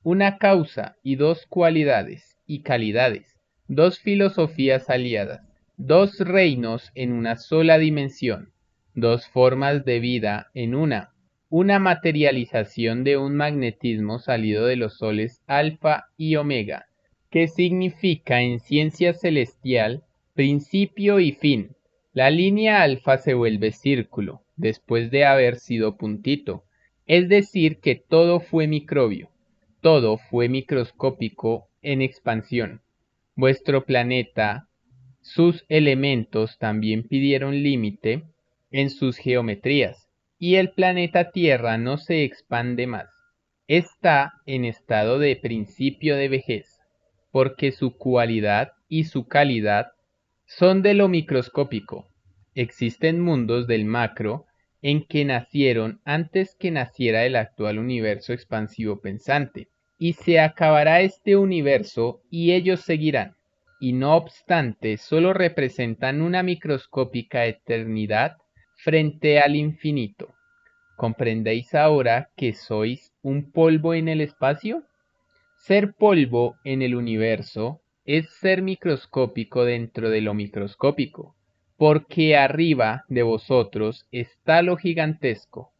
Una causa y dos cualidades y calidades, dos filosofías aliadas, dos reinos en una sola dimensión, dos formas de vida en una materialización de un magnetismo salido de los soles Alfa y Omega, que significa en ciencia celestial principio y fin. La línea alfa se vuelve círculo, después de haber sido puntito, es decir que todo fue microbio, todo fue microscópico en expansión. Vuestro planeta, sus elementos también pidieron límite en sus geometrías, y el planeta Tierra no se expande más. Está en estado de principio de vejez, porque su cualidad y su calidad son de lo microscópico. Existen mundos del macro en que nacieron antes que naciera el actual universo expansivo pensante, y se acabará este universo y ellos seguirán, y no obstante solo representan una microscópica eternidad frente al infinito. ¿Comprendéis ahora que sois un polvo en el espacio? Ser polvo en el universo es ser microscópico dentro de lo microscópico, porque arriba de vosotros está lo gigantesco,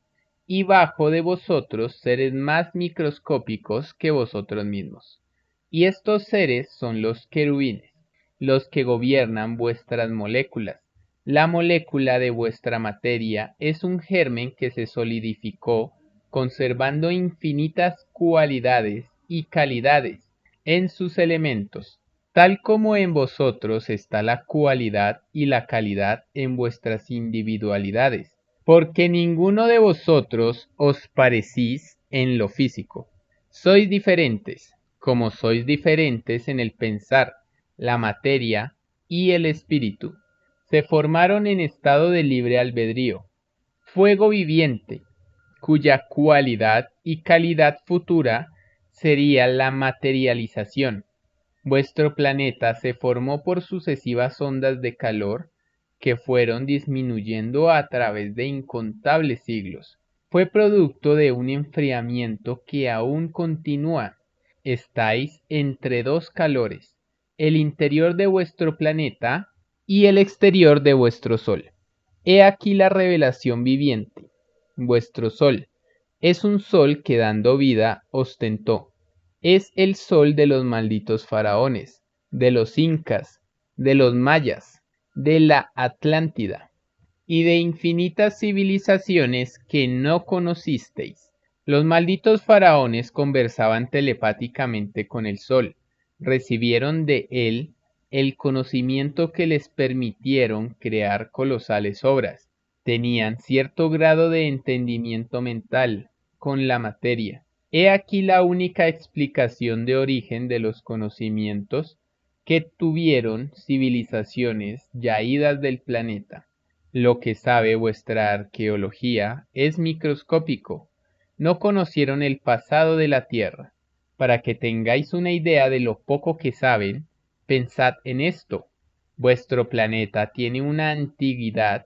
y bajo de vosotros seres más microscópicos que vosotros mismos. Y estos seres son los querubines, los que gobiernan vuestras moléculas. La molécula de vuestra materia es un germen que se solidificó conservando infinitas cualidades y calidades en sus elementos, tal como en vosotros está la cualidad y la calidad en vuestras individualidades, porque ninguno de vosotros os parecís en lo físico. Sois diferentes, como sois diferentes en el pensar, la materia y el espíritu. Se formaron en estado de libre albedrío, fuego viviente, cuya cualidad y calidad futura sería la materialización. Vuestro planeta se formó por sucesivas ondas de calor que fueron disminuyendo a través de incontables siglos. Fue producto de un enfriamiento que aún continúa. Estáis entre dos calores, el interior de vuestro planeta y el exterior de vuestro Sol. He aquí la revelación viviente. Vuestro Sol es un sol que dando vida ostentó. Es el sol de los malditos faraones, de los incas, de los mayas, de la Atlántida y de infinitas civilizaciones que no conocisteis. Los malditos faraones conversaban telepáticamente con el sol, recibieron de él el conocimiento que les permitieron crear colosales obras. Tenían cierto grado de entendimiento mental con la materia. He aquí la única explicación de origen de los conocimientos que tuvieron civilizaciones yaídas del planeta. Lo que sabe vuestra arqueología es microscópico. No conocieron el pasado de la Tierra. Para que tengáis una idea de lo poco que saben, pensad en esto. Vuestro planeta tiene una antigüedad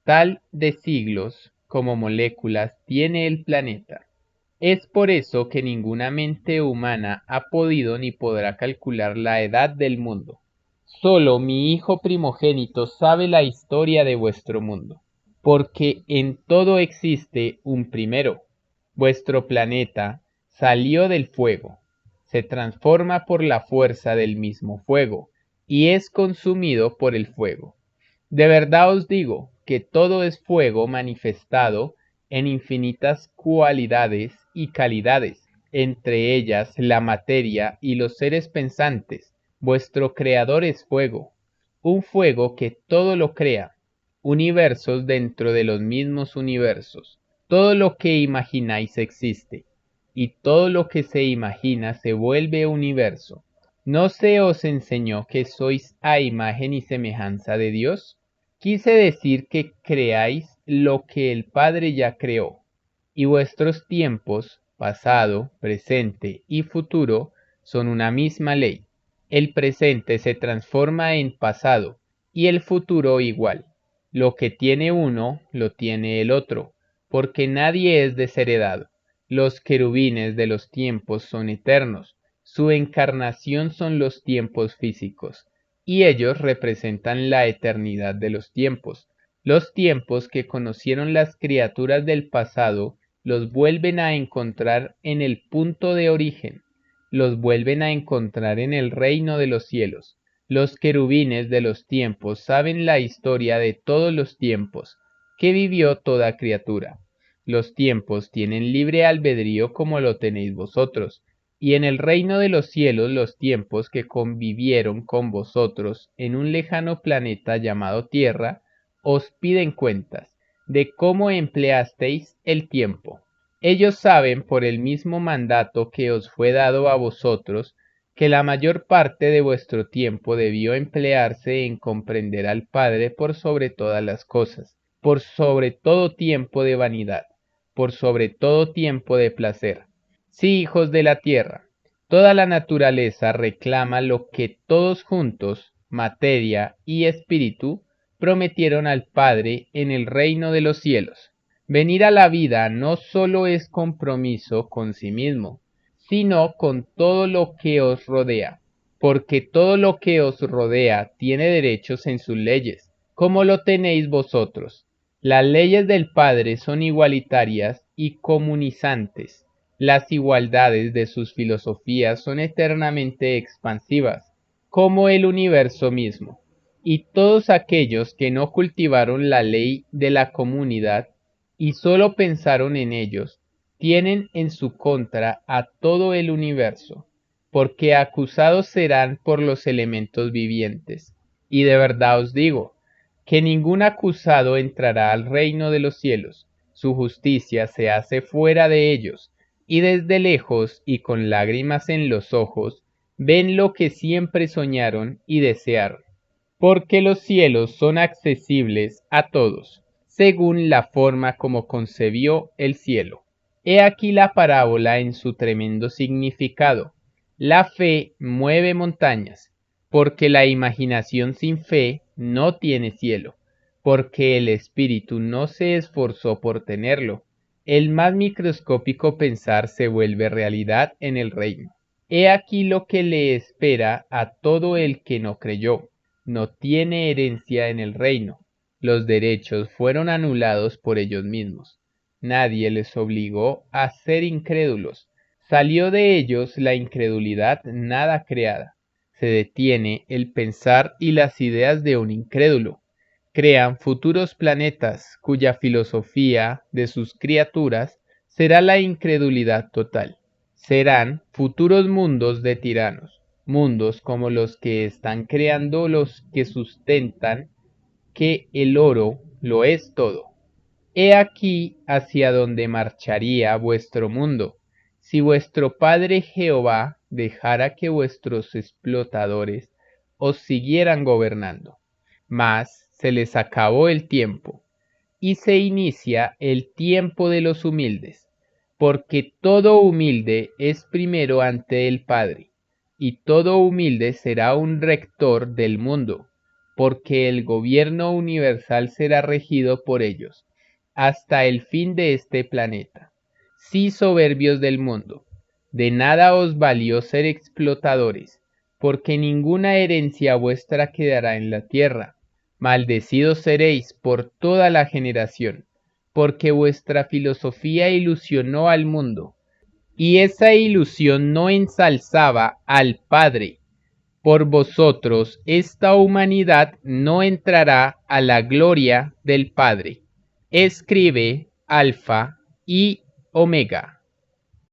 tal de siglos como moléculas tiene el planeta. Es por eso que ninguna mente humana ha podido ni podrá calcular la edad del mundo. Solo mi hijo primogénito sabe la historia de vuestro mundo, porque en todo existe un primero. Vuestro planeta salió del fuego, se transforma por la fuerza del mismo fuego, y es consumido por el fuego. De verdad os digo que todo es fuego manifestado en infinitas cualidades y calidades, entre ellas la materia y los seres pensantes. Vuestro creador es fuego, un fuego que todo lo crea, universos dentro de los mismos universos. Todo lo que imagináis existe, y todo lo que se imagina se vuelve universo. ¿No se os enseñó que sois a imagen y semejanza de Dios? Quise decir que creáis lo que el Padre ya creó, y vuestros tiempos, pasado, presente y futuro, son una misma ley. El presente se transforma en pasado, y el futuro igual. Lo que tiene uno, lo tiene el otro, porque nadie es desheredado. Los querubines de los tiempos son eternos, su encarnación son los tiempos físicos, y ellos representan la eternidad de los tiempos que conocieron las criaturas del pasado, los vuelven a encontrar en el punto de origen, los vuelven a encontrar en el reino de los cielos. Los querubines de los tiempos saben la historia de todos los tiempos que vivió toda criatura. Los tiempos tienen libre albedrío como lo tenéis vosotros, y en el reino de los cielos los tiempos que convivieron con vosotros en un lejano planeta llamado Tierra, os piden cuentas de cómo empleasteis el tiempo. Ellos saben por el mismo mandato que os fue dado a vosotros, que la mayor parte de vuestro tiempo debió emplearse en comprender al Padre por sobre todas las cosas, por sobre todo tiempo de vanidad, por sobre todo tiempo de placer. Sí, hijos de la tierra, toda la naturaleza reclama lo que todos juntos, materia y espíritu, prometieron al Padre en el reino de los cielos. Venir a la vida no solo es compromiso con sí mismo, sino con todo lo que os rodea, porque todo lo que os rodea tiene derechos en sus leyes, como lo tenéis vosotros. Las leyes del Padre son igualitarias y comunizantes. Las igualdades de sus filosofías son eternamente expansivas, como el universo mismo. Y todos aquellos que no cultivaron la ley de la comunidad y solo pensaron en ellos, tienen en su contra a todo el universo, porque acusados serán por los elementos vivientes. Y de verdad os digo, que ningún acusado entrará al reino de los cielos, su justicia se hace fuera de ellos, y desde lejos y con lágrimas en los ojos, ven lo que siempre soñaron y desearon, porque los cielos son accesibles a todos, según la forma como concebió el cielo. He aquí la parábola en su tremendo significado. La fe mueve montañas, porque la imaginación sin fe no tiene cielo, porque el espíritu no se esforzó por tenerlo. El más microscópico pensar se vuelve realidad en el reino. He aquí lo que le espera a todo el que no creyó. No tiene herencia en el reino. Los derechos fueron anulados por ellos mismos. Nadie les obligó a ser incrédulos. Salió de ellos la incredulidad nada creada. Se detiene el pensar y las ideas de un incrédulo. Crean futuros planetas cuya filosofía de sus criaturas será la incredulidad total. Serán futuros mundos de tiranos, mundos como los que están creando los que sustentan que el oro lo es todo. He aquí hacia donde marcharía vuestro mundo, si vuestro Padre Jehová dejara que vuestros explotadores os siguieran gobernando. Mas se les acabó el tiempo, y se inicia el tiempo de los humildes, porque todo humilde es primero ante el Padre, y todo humilde será un rector del mundo, porque el gobierno universal será regido por ellos, hasta el fin de este planeta. Sí, soberbios del mundo, de nada os valió ser explotadores, porque ninguna herencia vuestra quedará en la tierra. Maldecidos seréis por toda la generación, porque vuestra filosofía ilusionó al mundo, y esa ilusión no ensalzaba al Padre. Por vosotros esta humanidad no entrará a la gloria del Padre. Escribe Alfa y Omega.